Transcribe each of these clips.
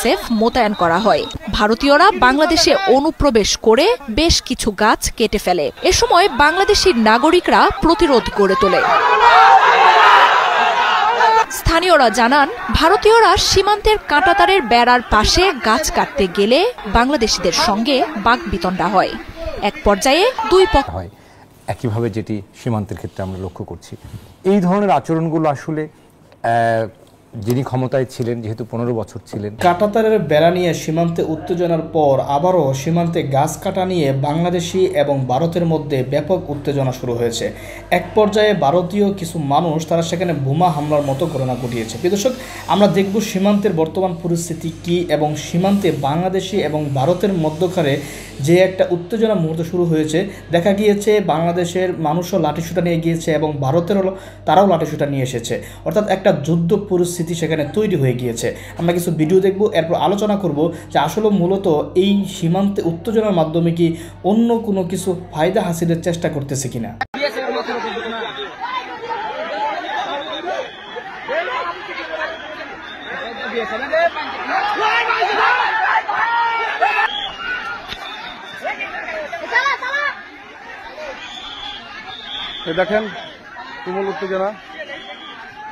Safe মোতায়েন করা হয়। ভারতীয়রা বাংলাদেশে অনুপ্রবেশ করে বেশ কিছু গাছ কেটে ফেলে। এ সময় বাংলাদেশি নাগরিকরা প্রতিরোধ গড়ে তোলে। স্থানীয়রা জানান, ভারতীয়রা সীমান্তের কাঁটাতারের বেড়ার পাশে গাছ কাটতে গেলে বাংলাদেশিদের সঙ্গে বাকবিতণ্ডা হয়। এক পর্যায়ে দুই পক্ষ হয়। একইভাবে যেটি সীমান্তের ক্ষেত্রে আমরা লক্ষ্য করছি, এই ধরনের আচরণগুলো আসলে যিনি ক্ষমতায় ছিলেন, যেহেতু 15 বছর ছিলেন, কাঁটাতারের বেড়া নিয়ে সীমান্তে উত্তেজনার পর আবারও সীমান্তে গাছ কাটা নিয়ে বাংলাদেশি এবং ভারতের মধ্যে ব্যাপক উত্তেজনা শুরু হয়েছে। এক পর্যায়ে ভারতীয় কিছু মানুষ তারা সেখানে বোমা হামলার মতো ঘটনা ঘটিয়েছে। দর্শক, আমরা দেখব সীমান্তের বর্তমান পরিস্থিতি কি এবং সীমান্তে বাংলাদেশি এবং ভারতের মধ্যখানে যে একটা উত্তেজনা মুহূর্ত শুরু হয়েছে। দেখা গিয়েছে বাংলাদেশের মানুষও লাঠিসোঁটা নিয়ে গিয়েছে এবং ভারতেরও তারাও লাঠিসোঁটা নিয়ে এসেছে, অর্থাৎ একটা যুদ্ধ পরিস্থিতি সেখানে তৈরি হয়ে গিয়েছে। আমরা কিছু ভিডিও দেখব, এরপর আলোচনা করব যে আসলে মূলত এই সীমান্তে উত্তেজনার মাধ্যমে কি অন্য কোনো কিছু ফায়দা হাসিলের চেষ্টা করতেছে কিনা। দেখেন তুমুল উত্তেজনা,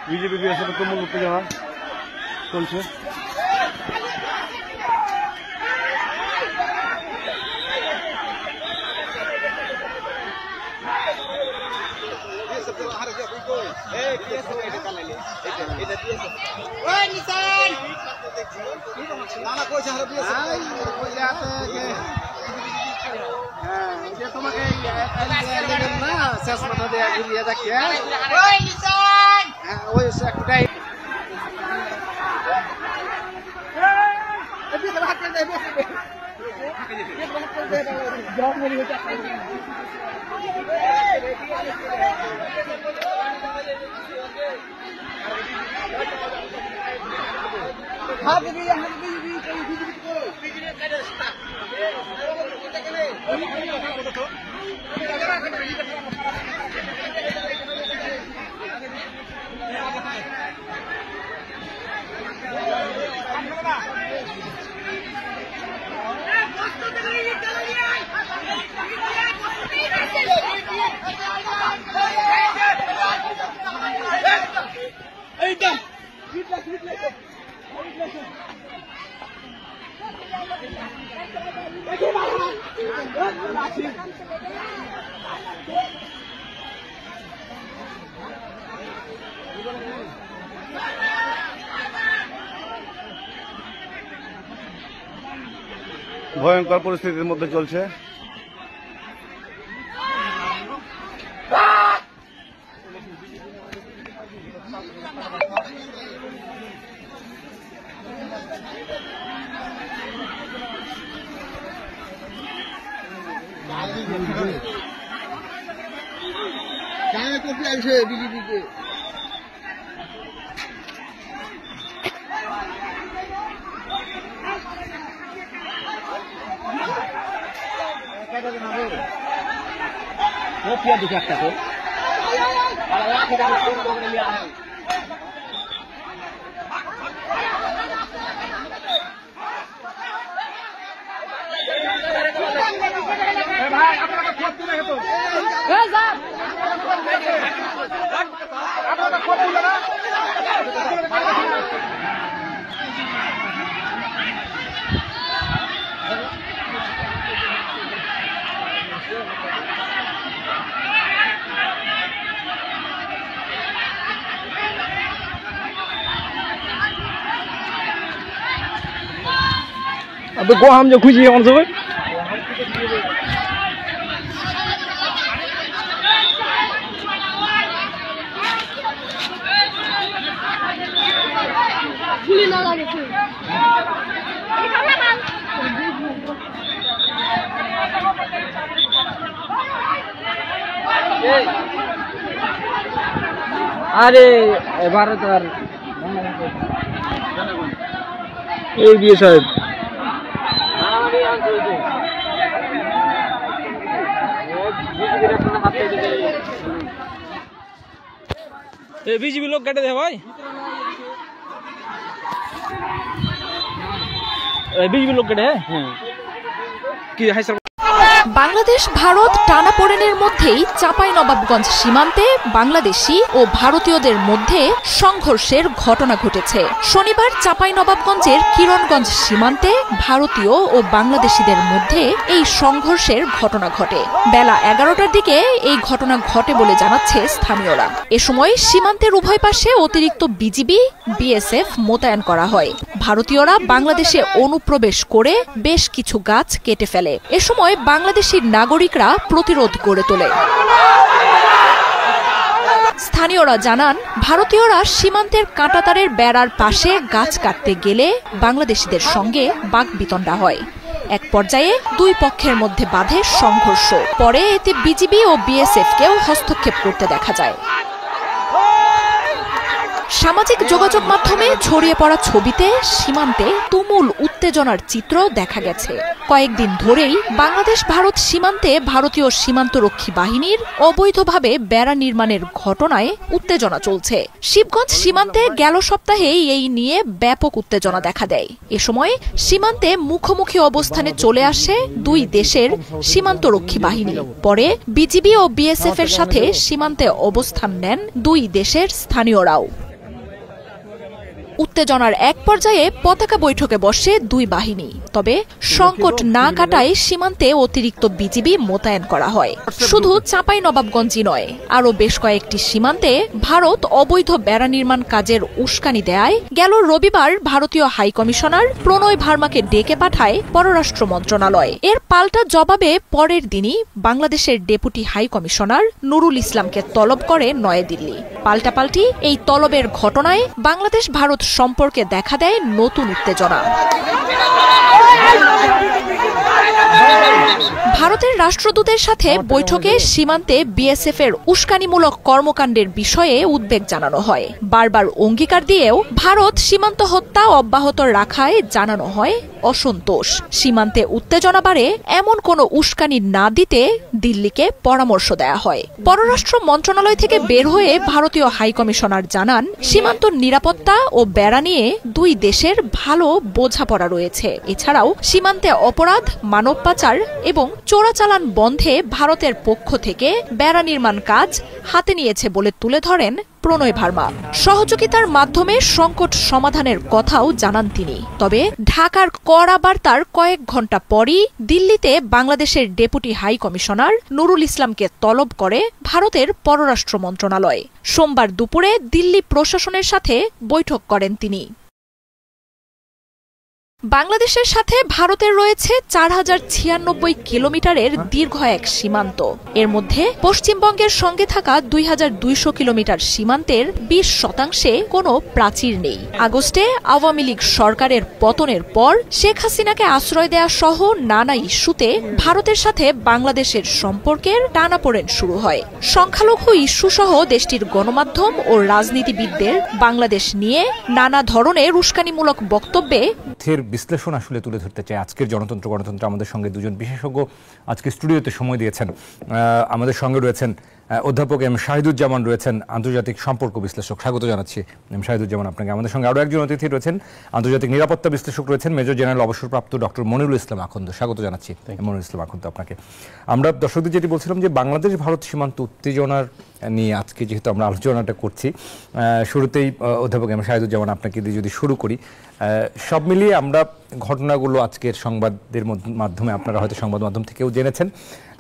বিজেপি বিএসএফ তুমুল উত্তেজনা চলছে। ভয়ঙ্কর পরিস্থিতির মধ্যে চলছে। বিজেপিকে अब को हम जो खुशी कौन सब अरे भारत और ये साहब बीजेपी लोग काटे दे भाई बीजेपी लोग काटे हैं कि हाई सर বাংলাদেশ ভারত টানাপোড়েনের মধ্যেই চাঁপাইনবাবগঞ্জ সীমান্তে বাংলাদেশি ও ভারতীয়দের মধ্যে সংঘর্ষের ঘটনা ঘটেছে। শনিবার চাঁপাইনবাবগঞ্জের কিরণগঞ্জ সীমান্তে ভারতীয় ও বাংলাদেশিদের মধ্যে এই সংঘর্ষের ঘটনা ঘটে। বেলা 11টার দিকে এই ঘটনা ঘটে বলে জানাচ্ছে স্থানীয়রা। এ সময় সীমান্তের উভয় পাশে অতিরিক্ত বিজিবি, বিএসএফ মোতায়েন করা হয়। ভারতীয়রা বাংলাদেশে অনুপ্রবেশ করে বেশ কিছু গাছ কেটে ফেলে। এ সময় বাংলাদেশের নাগরিকরা প্রতিরোধ গড়ে তোলে। স্থানীয়রা জানান, ভারতীয়রা সীমান্তের কাঁটাতারের বেড়ার পাশে গাছ কাটতে গেলে বাংলাদেশিদের সঙ্গে বাকবিতণ্ডা হয়। এক পর্যায়ে দুই পক্ষের মধ্যে বাধে সংঘর্ষ। পরে এতে বিজিবি ও বিএসএফকেও হস্তক্ষেপ করতে দেখা যায়। সামাজিক যোগাযোগ মাধ্যমে ছড়িয়ে পড়া ছবিতে সীমান্তে তুমুল উত্তেজনার চিত্র দেখা গেছে। কয়েকদিন ধরেই বাংলাদেশ ভারত সীমান্তে ভারতীয় সীমান্তরক্ষী বাহিনীর অবৈধভাবে বেড়া নির্মাণের ঘটনায় উত্তেজনা চলছে। শিবগঞ্জ সীমান্তে গেল সপ্তাহে এই নিয়ে ব্যাপক উত্তেজনা দেখা দেয়। এ সময় সীমান্তে মুখোমুখি অবস্থানে চলে আসে দুই দেশের সীমান্তরক্ষী বাহিনী। পরে বিজিবি ও বিএসএফ এর সাথে সীমান্তে অবস্থান নেন দুই দেশের স্থানীয়রাও। উত্তেজনার এক পর্যায়ে পতাকা বৈঠকে বসে দুই বাহিনী। তবে সংকট না কাটায় সীমান্তে অতিরিক্ত বিজিবি মোতায়েন করা হয়। শুধু চাঁপাইনবাবগঞ্জই নয়, আরও বেশ কয়েকটি সীমান্তে ভারত অবৈধ বেড়া নির্মাণ কাজের উস্কানি দেয় গেল রবিবার ভারতীয় হাইকমিশনার প্রণয় ভার্মাকে ডেকে পাঠায় পররাষ্ট্র মন্ত্রণালয়। এর পাল্টা জবাবে পরের দিনই বাংলাদেশের ডেপুটি হাইকমিশনার নুরুল ইসলামকে তলব করে নয়াদিল্লি। পাল্টাপাল্টি এই তলবের ঘটনায় বাংলাদেশ ভারত সম্পর্কে দেখা দেয় নতুন উত্তেজনা। ভারতের রাষ্ট্রদূতের সাথে বৈঠকে সীমান্তে বিএসএফ এর উস্কানিমূলক কর্মকাণ্ডের বিষয়ে উদ্বেগ জানানো হয়। বারবার অঙ্গীকার দিয়েও ভারত সীমান্ত হত্যা অব্যাহত রাখায় জানানো হয় অসন্তোষ। সীমান্তে উত্তেজনা বাড়ে এমন কোনো উস্কানি না দিতে দিল্লিকে পরামর্শ দেয়া হয়। পররাষ্ট্র মন্ত্রণালয় থেকে বের হয়ে ভারতীয় হাইকমিশনার জানান, সীমান্ত নিরাপত্তা ও বেড়া নিয়ে দুই দেশের ভালো বোঝাপড়া রয়েছে। এছাড়াও সীমান্তে অপরাধ, মানব পাচার এবং চোরাচালান বন্ধে ভারতের পক্ষ থেকে বেড়া নির্মাণ কাজ হাতে নিয়েছে বলে তুলে ধরেন প্রণয় ভার্মা। সহযোগিতার মাধ্যমে সংকট সমাধানের কথাও জানান তিনি। তবে ঢাকার কড়া বার্তার কয়েক ঘণ্টা পরই দিল্লিতে বাংলাদেশের ডেপুটি হাই কমিশনার নুরুল ইসলামকে তলব করে ভারতের পররাষ্ট্র মন্ত্রণালয়। সোমবার দুপুরে দিল্লি প্রশাসনের সাথে বৈঠক করেন তিনি। বাংলাদেশের সাথে ভারতের রয়েছে 4096 কিলোমিটারের দীর্ঘ এক সীমান্ত। এর মধ্যে পশ্চিমবঙ্গের সঙ্গে থাকা 2200 কিলোমিটার সীমান্তের 20% কোনো প্রাচীর নেই। আগস্টে আওয়ামী লীগ সরকারের পতনের পর শেখ হাসিনাকে আশ্রয় দেয়া সহ নানা ইস্যুতে ভারতের সাথে বাংলাদেশের সম্পর্কের টানাপোড়েন শুরু হয়। সংখ্যালঘু ইস্যু সহ দেশটির গণমাধ্যম ও রাজনীতিবিদদের বাংলাদেশ নিয়ে নানা ধরনের উস্কানিমূলক বক্তব্যে বিশ্লেষণ আসলে তুলে ধরতে চাই। আজকের গণতন্ত্র আমাদের সঙ্গে দুজন বিশেষজ্ঞ আজকে স্টুডিওতে সময় দিয়েছেন। আমাদের সঙ্গে রয়েছেন অধ্যাপক এম শাহিদুজ্জামান, রয়েছেন আন্তর্জাতিক সম্পর্ক বিশ্লেষক। স্বাগত জানাচ্ছি এম শাহিদুজ্জামান আপনাকে। আমাদের সঙ্গে আরও একজন অতিথি রয়েছেন, আন্তর্জাতিক নিরাপত্তা বিশ্লেষক রয়েছেন মেজর জেনারেল অবসরপ্রাপ্ত ডক্টর মনিরুল ইসলাম আখন্দ। স্বাগত জানাচ্ছি মনিরুল ইসলাম আখন্দ আপনাকে। আমরা দর্শকদের যেটি বলছিলাম যে বাংলাদেশ ভারত সীমান্ত উত্তেজনার নিয়ে আজকে যেহেতু আমরা আলোচনাটা করছি, শুরুতেই অধ্যাপক এম শাহিদুজ্জামান আপনাকে দিয়ে যদি শুরু করি, সব মিলিয়ে আমরা ঘটনাগুলো আজকের সংবাদের মাধ্যমে, আপনারা হয়তো সংবাদ মাধ্যম থেকেও জেনেছেন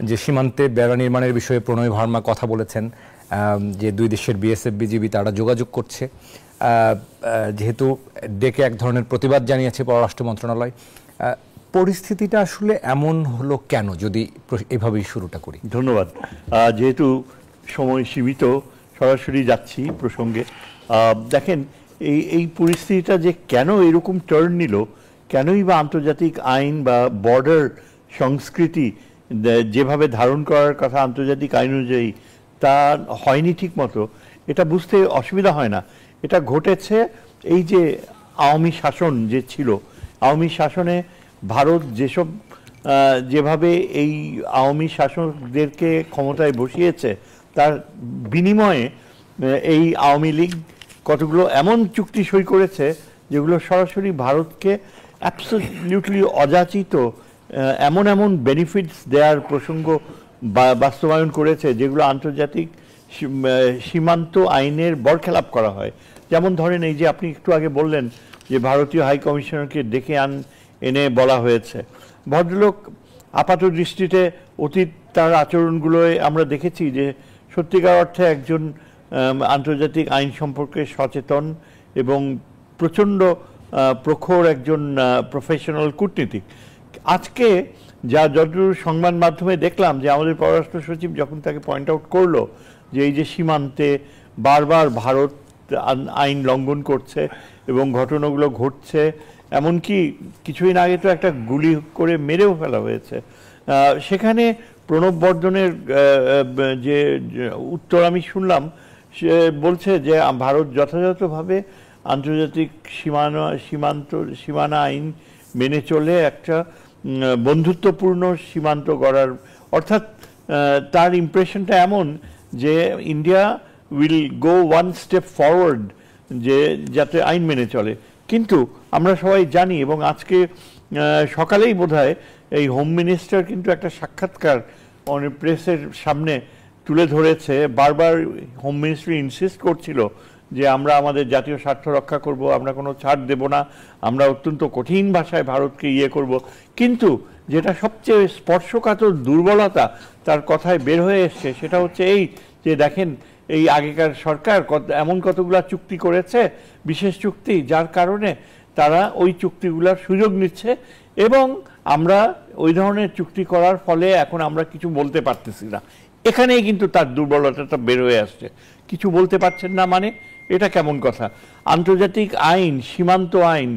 যে সীমান্তে বেড়া নির্মাণের বিষয়ে প্রণয় ভার্মা কথা বলেছেন, যে দুই দেশের বিএসএফ বিজিবি তারা যোগাযোগ করছে, যেহেতু ডেকে এক ধরনের প্রতিবাদ জানিয়েছে পররাষ্ট্র মন্ত্রণালয়। পরিস্থিতিটা আসলে এমন হলো কেন, যদি এভাবেই শুরুটা করি? ধন্যবাদ। যেহেতু সময় সীমিত, সরাসরি যাচ্ছি প্রসঙ্গে। দেখেন, এই পরিস্থিতিটা যে কেন এরকম টার্ন নিল, কেনই বা আন্তর্জাতিক আইন বা বর্ডার সংস্কৃতি যেভাবে ধারণ করার কথা আন্তর্জাতিক আইন অনুযায়ী তা হয়নি ঠিক মতো, এটা বুঝতে অসুবিধা হয় না। এটা ঘটেছে এই যে আওয়ামী শাসন যে ছিল, আওয়ামী শাসনে ভারত যেসব যেভাবে এই আওয়ামী শাসকদেরকে ক্ষমতায় বসিয়েছে তার বিনিময়ে এই আওয়ামী লীগ কতগুলো এমন চুক্তি সই করেছে যেগুলো সরাসরি ভারতকে অ্যাবসলিউটলি অযাচিত এমন এমন বেনিফিটস দেওয়ার প্রসঙ্গ বাস্তবায়ন করেছে যেগুলো আন্তর্জাতিক সীমান্ত আইনের বরখেলাপ করা হয়। যেমন ধরেন এই যে আপনি একটু আগে বললেন যে ভারতীয় হাই কমিশনারকে ডেকে এনে বলা হয়েছে, ভদ্রলোক আপাত দৃষ্টিতে অতীত তার আচরণগুলোয় আমরা দেখেছি যে সত্যিকার অর্থে একজন আন্তর্জাতিক আইন সম্পর্কে সচেতন এবং প্রচণ্ড প্রখর একজন প্রফেশনাল কূটনীতিক। আজকে যতদূর সংবাদ মাধ্যমে দেখলাম যে আমাদের পররাষ্ট্র সচিব যখন তাকে পয়েন্ট আউট করলো যে এই যে সীমান্তে বারবার ভারত আইন লঙ্ঘন করছে এবং ঘটনাগুলো ঘটছে, এমনকি কিছুদিন আগে তো একটা গুলি করে মেরেও ফেলা হয়েছে, সেখানে প্রণব বর্ধনের যে উত্তর আমি শুনলাম, সে বলছে যে ভারত যথাযথভাবে আন্তর্জাতিক সীমানা আইন মেনে চলে একটা বন্ধুত্বপূর্ণ সীমান্ত গড়ার, অর্থাৎ তার ইমপ্রেশনটা এমন যে India will go one step forward, যে যাতে আইন মেনে চলে। কিন্তু আমরা সবাই জানি এবং আজকে সকালেই বোধহয় এই হোম মিনিস্টার কিন্তু একটা সাক্ষাৎকার প্রেসের সামনে তুলে ধরেছে, বারবার হোম মিনিস্ট্রি ইনসিস্ট করছিল যে আমরা আমাদের জাতীয় স্বার্থ রক্ষা করব, আমরা কোনো ছাড় দেব না, আমরা অত্যন্ত কঠিন ভাষায় ভারতকে করব। কিন্তু যেটা সবচেয়ে স্পর্শকাতর দুর্বলতা তার কথায় বের হয়ে এসছে সেটা হচ্ছে এই যে দেখেন এই আগেকার সরকার এমন কতগুলা চুক্তি করেছে, বিশেষ চুক্তি, যার কারণে তারা ওই চুক্তিগুলার সুযোগ নিচ্ছে এবং আমরা ওই ধরনের চুক্তি করার ফলে এখন আমরা কিছু বলতে পারতেছি না। এখানেই কিন্তু তার দুর্বলতাটা বের হয়ে আসছে। কিছু বলতে পারছেন না মানে এটা কেমন কথা? আন্তর্জাতিক আইন, সীমান্ত আইন,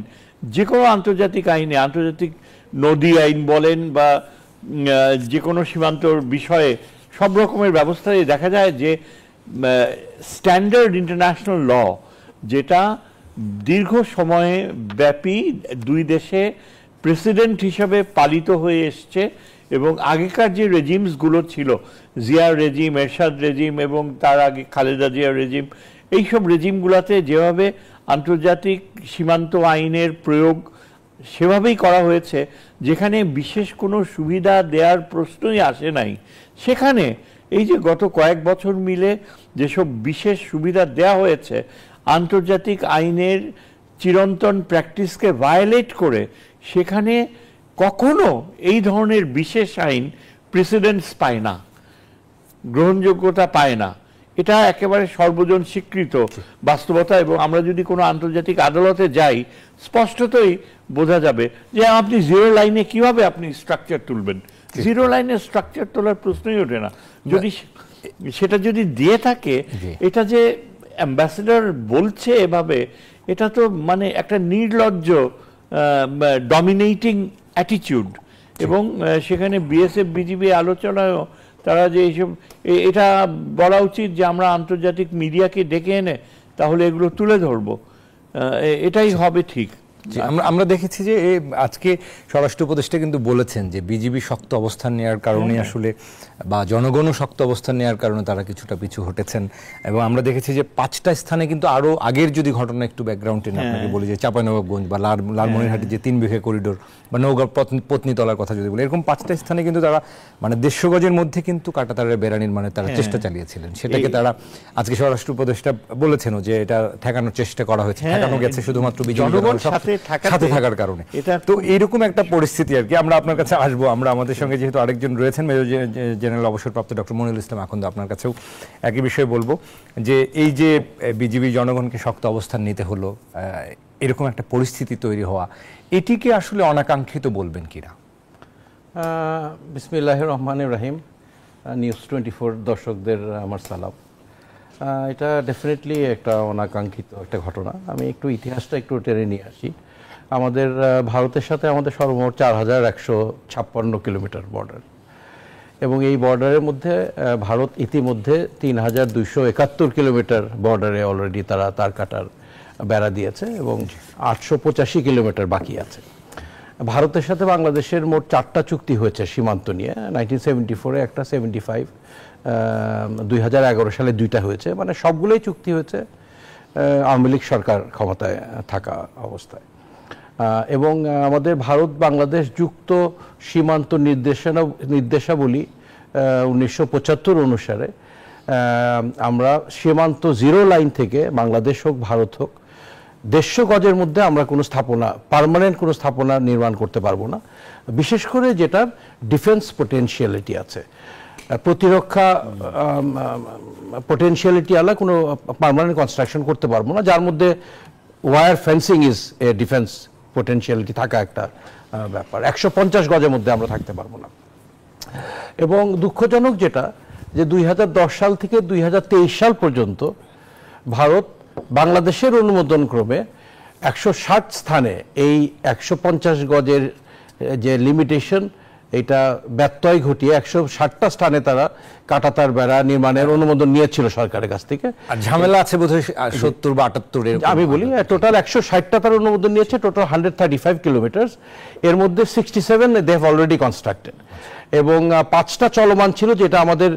যে কোনো আন্তর্জাতিক আইনে, আন্তর্জাতিক নদী আইন বলেন বা যে কোনো সীমান্তর বিষয়ে সব রকমের ব্যবস্থায় দেখা যায় যে স্ট্যান্ডার্ড ইন্টারন্যাশনাল ল, যেটা দীর্ঘ সময়ে ব্যাপী দুই দেশে প্রেসিডেন্ট হিসাবে পালিত হয়ে এসছে এবং আগেকার যে রেজিমসগুলো ছিল, জিয়ার রেজিম, এরশাদ রেজিম এবং তার আগে খালেদা জিয়ার রেজিম, এইসব রেজিমগুলোতে যেভাবে আন্তর্জাতিক সীমান্ত আইনের প্রয়োগ সেভাবেই করা হয়েছে, যেখানে বিশেষ কোনো সুবিধা দেওয়ার প্রশ্নই আসে নাই, সেখানে এই যে গত কয়েক বছর মিলে যেসব বিশেষ সুবিধা দেওয়া হয়েছে, আন্তর্জাতিক আইনের চিরন্তন প্র্যাকটিসকে ভায়োলেট করে, সেখানে কখনো এই ধরনের বিশেষ আইন প্রেসিডেন্টস পায় না, গ্রহণযোগ্যতা পায় না। এটা একেবারে সর্বজন স্বীকৃত বাস্তবতা এবং আমরা যদি কোনো আন্তর্জাতিক আদালতে যাই স্পষ্টতই বোঝা যাবে যে আপনি জিরো লাইনে কিভাবে আপনি স্ট্রাকচার তুলবেন। জিরো লাইনে স্ট্রাকচার তোলার প্রশ্নই ওঠে না। যদি সেটা যদি দিয়ে থাকে, এটা যে অ্যাম্বাসেডর বলছে এভাবে, এটা তো মানে একটা নির্লজ্জ ডমিনেটিং অ্যাটিটিউড এবং সেখানে বিএসএফ বিজিবি আলোচনায়ও তারা যে এইসব, এটা বলা উচিত যে আমরা আন্তর্জাতিক মিডিয়াকে ডেকে এনে তাহলে এগুলো তুলে ধরবো, এটাই হবে ঠিক। আমরা দেখেছি যে আজকে স্বরাষ্ট্র উপদেষ্টা কিন্তু বলেছেন যে বিজিবি শক্ত অবস্থান নেওয়ার কারণে আসলে বা জনগণও শক্ত অবস্থান নেওয়ার কারণে তারা কিছুটা পিছু হটেছেন এবং আমরা দেখেছি যে 5টা স্থানে কিন্তু আরো আগের যদি ঘটনা একটু ব্যাকগ্রাউন্ড টেনে আপনাকে বলি যে চাঁপাইনবাবগঞ্জ বা লালমনিরহাটের যে 3 বিঘা করিডোর বা নওগাঁ পত্নীতলার কথা যদি বলি, এরকম 5টা স্থানে কিন্তু তারা মানে 150 গজের মধ্যে কিন্তু কাঁটাতারের বেড়া নির্মাণের তারা চেষ্টা চালিয়েছিলেন। সেটাকে তারা আজকে স্বরাষ্ট্র উপদেষ্টা বলেছেন যে এটা ঠেকানোর চেষ্টা করা হয়েছে, ঠেকানো গেছে শুধুমাত্র জনগণ সাথে থাকার কারণে। তো এইরকম একটা পরিস্থিতি আর কি। আমরা আপনার কাছে আসবো, আমরা আমাদের সঙ্গে যেহেতু আরেকজন রয়েছেন মেজর জেনারেল অবসরপ্রাপ্ত ডক্টর মনিরুল ইসলাম আখন্দ, আপনার কাছেও একই বিষয়ে বলবো যে এই যে বিজিবি জনগণকে শক্ত অবস্থান নিতে হলো, এরকম একটা পরিস্থিতি তৈরি হওয়া, এটিকে আসলে অনাকাঙ্ক্ষিত বলবেন কিনা? বিসমিল্লাহির রহমানির রহিম। নিউজ 24 দর্শকদের আমার সালাম। এটা ডেফিনেটলি একটা অনাকাঙ্ক্ষিত একটা ঘটনা। আমি একটু ইতিহাসটা একটু টেনে নিয়ে আসি। আমাদের ভারতের সাথে আমাদের সর্বমোট 4156 কিলোমিটার বর্ডার এবং এই বর্ডারের মধ্যে ভারত ইতিমধ্যে 3271 কিলোমিটার বর্ডারে অলরেডি তারা তার কাটার বেড়া দিয়েছে এবং 885 কিলোমিটার বাকি আছে। ভারতের সাথে বাংলাদেশের মোট 4টা চুক্তি হয়েছে সীমান্ত নিয়ে। 1974-এ একটা, 75, 2011 সালে 2টা হয়েছে, মানে সবগুলোই চুক্তি হয়েছে আওয়ামী লীগ সরকার ক্ষমতায় থাকা অবস্থায়। এবং আমাদের ভারত বাংলাদেশ যুক্ত সীমান্ত নির্দেশাবলী 1975 অনুসারে আমরা সীমান্ত 0 লাইন থেকে বাংলাদেশ হোক ভারত হোক 150 গজের মধ্যে আমরা কোনো স্থাপনা, পার্মানেন্ট কোনো স্থাপনা নির্মাণ করতে পারবো না, বিশেষ করে যেটার ডিফেন্স পোটেনশিয়ালিটি আছে, প্রতিরক্ষা পটেনশিয়ালিটি আলা কোনো পার্মানেন্ট কনস্ট্রাকশন করতে পারবো না, যার মধ্যে wire fencing is a defence potentiality থাকা একটা ব্যাপার। 150 গজের মধ্যে আমরা থাকতে পারবো না। এবং দুঃখজনক যেটা, যে 2010 সাল থেকে 2023 সাল পর্যন্ত ভারত বাংলাদেশের অনুমোদন ক্রমে 160 স্থানে এই 150 গজের যে লিমিটেশন, এটা ব্যত্যয় ঘটিয়ে 160টা স্থানে তারা কাঁটাতার বেড়া নির্মাণের অনুমোদন নিয়েছিল সরকারের কাছ থেকে। আর ঝামেলা আছে বোধহয় 70 বা 78 আমি বলি টোটাল 160টা তার অনুমোদন নিয়েছে, টোটাল 135 কিলোমিটার, এর মধ্যে 67 দে হ্যাভ অলরেডি কনস্ট্রাক্টেড, এবং 5টা চলমান ছিল, যেটা আমাদের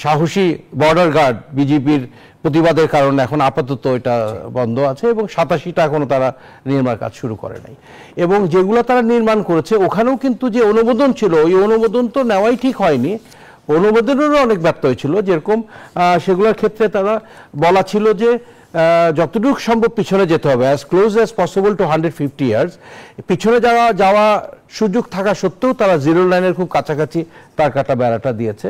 সাহসী বর্ডার গার্ড বিজেপির প্রতিবাদের কারণে এখন আপাতত এটা বন্ধ আছে, এবং 87টা এখনো তারা নির্মাণ কাজ শুরু করে নাই। এবং যেগুলো তারা নির্মাণ করেছে ওখানেও কিন্তু যে অনুমোদন ছিল, ওই অনুমোদন তো নেওয়াই ঠিক হয়নি, অনুমোদনেরও অনেক ব্যত্যয় ছিল। যেরকম সেগুলোর ক্ষেত্রে তারা বলা ছিল যে যতটুকু সম্ভব পিছনে যেতে হবে, as close as possible to 150 years, পিছনে যাওয়া সুযোগ থাকা সত্ত্বেও তারা 0 লাইনের খুব কাছাকাছি তার কাটা বেড়াটা দিয়েছে।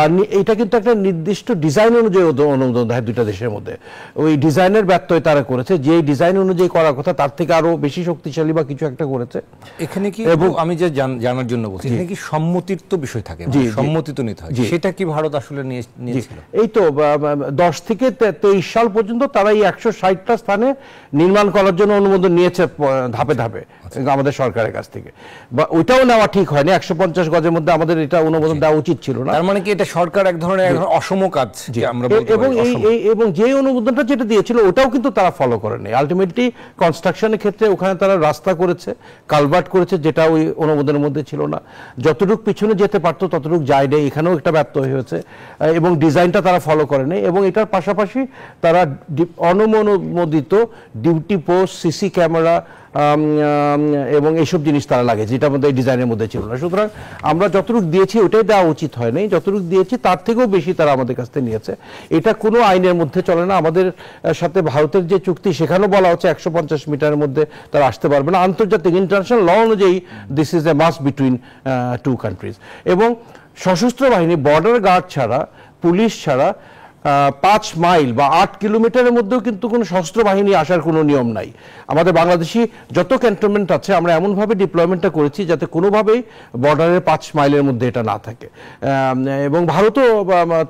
আর এটা কিন্তু একটা নির্দিষ্ট ডিজাইন অনুযায়ী অনুমোদন দেয় দুইটা দেশের মধ্যে, ওই ডিজাইনের ব্যত্যয় তারা করেছে, যে ডিজাইন অনুযায়ী করার কথা তার থেকে আরো বেশি শক্তিশালী বা কিছু একটা করেছে। এখানে কি আমি যে জানার জন্য বলছি, এখানে কি সম্মতির তো বিষয় থাকে, সম্মতি তো নিতে হয়, সেটা কি ভারত আসলে নিয়েছিল? এই তো 10 থেকে 23 সাল পর্যন্ত তারা এই 160টা স্থানে নির্মাণ করার জন্য অনুমোদন নিয়েছে ধাপে ধাপে আমাদের সরকারের কাছ থেকে, বা ওইটাও নেওয়া ঠিক হয়নি। 150 গজের মধ্যে আমাদের এটা অনুমোদন দেওয়া উচিত ছিল না। তার মানে কি এটা সরকার এক ধরনের অসম কাজ আমরা বলতে পারি। এবং যে অনুমোদনটা যেটা দিয়েছিল ওটাও কিন্তু তারা ফলো করেনি। আলটিমেটলি কনস্ট্রাকশনের ক্ষেত্রে ওখানে তারা রাস্তা করেছে, কালভার্ট করেছে, যেটা ওই অনুমোদনের মধ্যে ছিল না। যতটুকু পিছনে যেতে পারতো ততটুকু যায় নেই, এখানেও একটা ব্যর্থ হয়েছে, এবং ডিজাইনটা তারা ফলো করেনি। এবং এটার পাশাপাশি তারা অনুমোদিত ডিউটি পোস্ট, সিসি ক্যামেরা এবং এইসব জিনিস তারা লাগে, যেটা আমাদের এই ডিজাইনের মধ্যে ছিল না। সুতরাং আমরা যতটুকু দিয়েছি ওটাই দেওয়া উচিত হয় নাই, যতটুকু দিয়েছি তার থেকেও বেশি তারা আমাদের কাছ থেকে নিয়েছে। এটা কোনো আইনের মধ্যে চলে না। আমাদের সাথে ভারতের যে চুক্তি সেখানেও বলা হচ্ছে 150 মিটারের মধ্যে তারা আসতে পারবে না। আন্তর্জাতিক ইন্টারন্যাশনাল ল অনুযায়ী this is a must between 2 countries. এবং সশস্ত্র বাহিনী, বর্ডার গার্ড ছাড়া, পুলিশ ছাড়া 5 মাইল বা 8 কিলোমিটারের মধ্যেও কিন্তু কোনো সশস্ত্র বাহিনী আসার কোনো নিয়ম নাই। আমাদের বাংলাদেশি যত ক্যান্টনমেন্ট আছে আমরা এমনভাবে ডিপ্লয়মেন্টটা করেছি যাতে কোনোভাবেই বর্ডারের 5 মাইলের মধ্যে এটা না থাকে। এবং ভারতও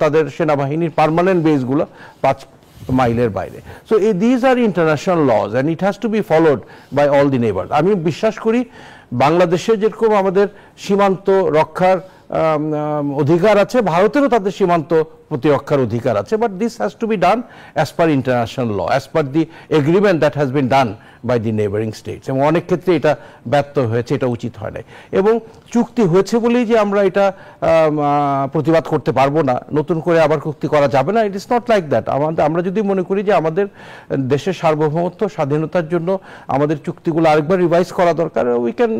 তাদের সেনাবাহিনীর পার্মানেন্ট বেসগুলো 5 মাইলের বাইরে। So these are international laws and it has to be followed by all the neighbour. আমি বিশ্বাস করি বাংলাদেশে যেরকম আমাদের সীমান্ত রক্ষার অধিকার আছে, ভারতেরও তাদের সীমান্ত প্রতিরক্ষার অধিকার আছে, but this has to be done as per international law, as per the agreement that has been done by the neighbouring states. এবং অনেক ক্ষেত্রে এটা ব্যর্থ হয়েছে, এটা উচিত হয় নাই। এবং চুক্তি হয়েছে বলেই যে আমরা এটা প্রতিবাদ করতে পারবো না, নতুন করে আবার চুক্তি করা যাবে না, it is not like that. আমরা যদি মনে করি যে আমাদের দেশের সার্বভৌমত্ব স্বাধীনতার জন্য আমাদের চুক্তিগুলো আরেকবার রিভাইজ করা দরকার, we can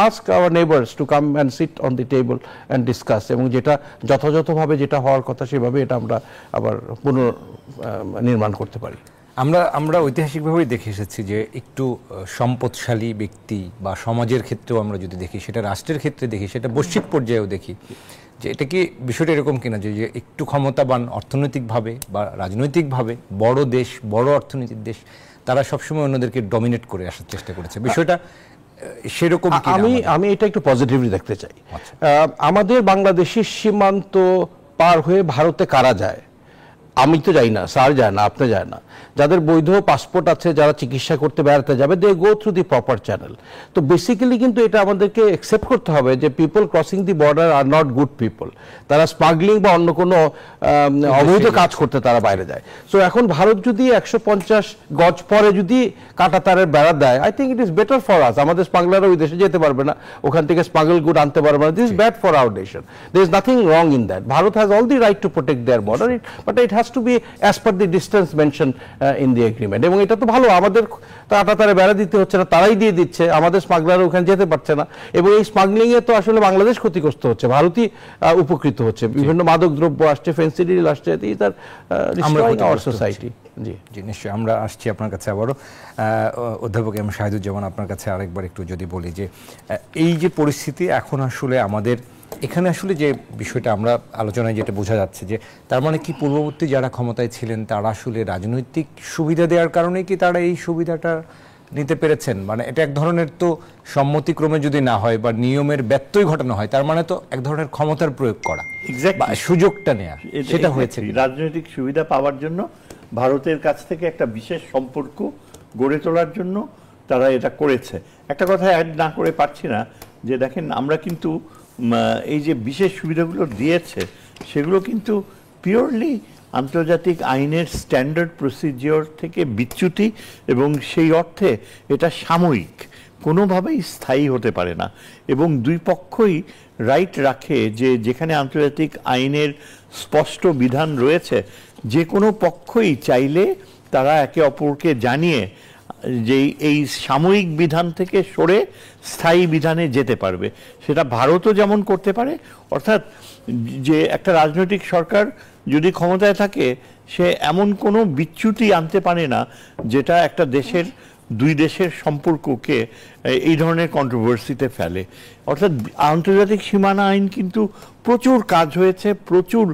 ask our neighbours to come and sit on the table and discuss, এবং যেটা যথাযথভাবে যেটা হওয়ার কথা সেভাবে এটা আমরা আবার পুনর্নির্মাণ করতে পারি। আমরা ঐতিহাসিকভাবেই দেখে এসেছি যে একটু সম্পদশালী ব্যক্তি বা সমাজের ক্ষেত্রেও আমরা যদি দেখি, সেটা রাষ্ট্রের ক্ষেত্রে দেখি, সেটা বৈশ্বিক পর্যায়েও দেখি, যে এটা কি বিষয়টা এরকম কিনা যে একটু ক্ষমতাবান অর্থনৈতিকভাবে বা রাজনৈতিকভাবে বড় দেশ, বড় অর্থনীতির দেশ, তারা সবসময় অন্যদেরকে ডমিনেট করে আসার চেষ্টা করেছে, বিষয়টা সেরকম? আমি এটা একটু পজিটিভলি দেখতে চাই। আমাদের বাংলাদেশের সীমান্ত পার হয়ে ভারতে কারা যায়, আমি তো যাই না, স্যার যায় না, আপনি যায় না, যাদের বৈধ পাসপোর্ট আছে, যারা চিকিৎসা করতে বেড়াতে যাবে, they go through the proper channel. তো বেসিক্যালি কিন্তু এটা আমাদেরকে অ্যাকসেপ্ট করতে হবে যে people crossing the border are not good people, তারা স্মাগলিং বা অন্য কোনো অবৈধ কাজ করতে তারা বাইরে যায়। সো এখন ভারত যদি 150 গজ পরে যদি কাঁটাতারের বেড়া দেয়, I think it is better for us. আমাদের স্মাগলাররা ওই দেশে যেতে পারবে না, ওখান থেকে স্মাগল গুড আনতে পারবে না। This is bad for our nation, there is nothing wrong in that. Bharat has all the right to protect their border, but it has to B as per the distance mention in the agreement. এবং এটা তো ভালো, আমাদের কাঁটাতারে বেড়া দিতে হচ্ছে না, তারাই দিয়ে দিচ্ছে, আমাদের স্মাগলাররা ওখানে যেতে পারছে না। এবং এই স্মাগলিং এ তো আসলে বাংলাদেশ ক্ষতিগ্রস্ত হচ্ছে, ভারতই উপকৃত হচ্ছে। বিভিন্ন মাদক দ্রব্য আসছে, ফেন্সিডিল আসছে, তার ডিস্ট্রয়িং আওয়ার সোসাইটি। জি জি, নিশ্চয়ই। আমরা আসছি আপনার কাছে আবারও। অধ্যাপক এম শাহিদুজ্জামান, আপনার কাছে আরেকবার একটু যদি বলি যে এই যে পরিস্থিতি এখন আসলে আমাদের এখানে আসলে যে বিষয়টা আমরা আলোচনায় যেটা বোঝা যাচ্ছে যে তার মানে কি পূর্ববর্তী যারা ক্ষমতায় ছিলেন তারা আসলে রাজনৈতিক সুবিধা দেওয়ার কারণে কি তারা এই সুবিধাটা নিতে পেরেছেন? মানে এটা এক ধরনের তো সম্মতিক্রমে যদি না হয় বা নিয়মের ব্যত্যয় ঘটানো হয়, তার মানে তো এক ধরনের ক্ষমতার প্রয়োগ করা, সুযোগটা নেওয়া, সেটা হয়েছে। রাজনৈতিক সুবিধা পাওয়ার জন্য ভারতের কাছ থেকে একটা বিশেষ সম্পর্ক গড়ে তোলার জন্য তারা এটা করেছে। একটা কথা অ্যাড না করে পারছি না যে দেখেন আমরা কিন্তু এই যে বিশেষ সুবিধাগুলো দিয়েছে সেগুলো কিন্তু পিওরলি আন্তর্জাতিক আইনের স্ট্যান্ডার্ড প্রসিজিওর থেকে বিচ্যুতি, এবং সেই অর্থে এটা সাময়িক, কোনোভাবেই স্থায়ী হতে পারে না। এবং দুই পক্ষই রাইট রাখে যে যেখানে আন্তর্জাতিক আইনের স্পষ্ট বিধান রয়েছে, যে কোনো পক্ষই চাইলে তারা একে অপরকে জানিয়ে যে এই সাময়িক বিধান থেকে সরে স্থায়ী বিধানে যেতে পারবে। সেটা ভারতও যেমন করতে পারে, অর্থাৎ যে একটা রাজনৈতিক সরকার যদি ক্ষমতায় থাকে সে এমন কোনো বিচ্যুতি আনতে পারে না যেটা একটা দেশের, দুই দেশের সম্পর্ককে এই ধরনের কন্ট্রোভার্সিতে ফেলে। অর্থাৎ আন্তর্জাতিক সীমানা আইন কিন্তু প্রচুর কাজ হয়েছে, প্রচুর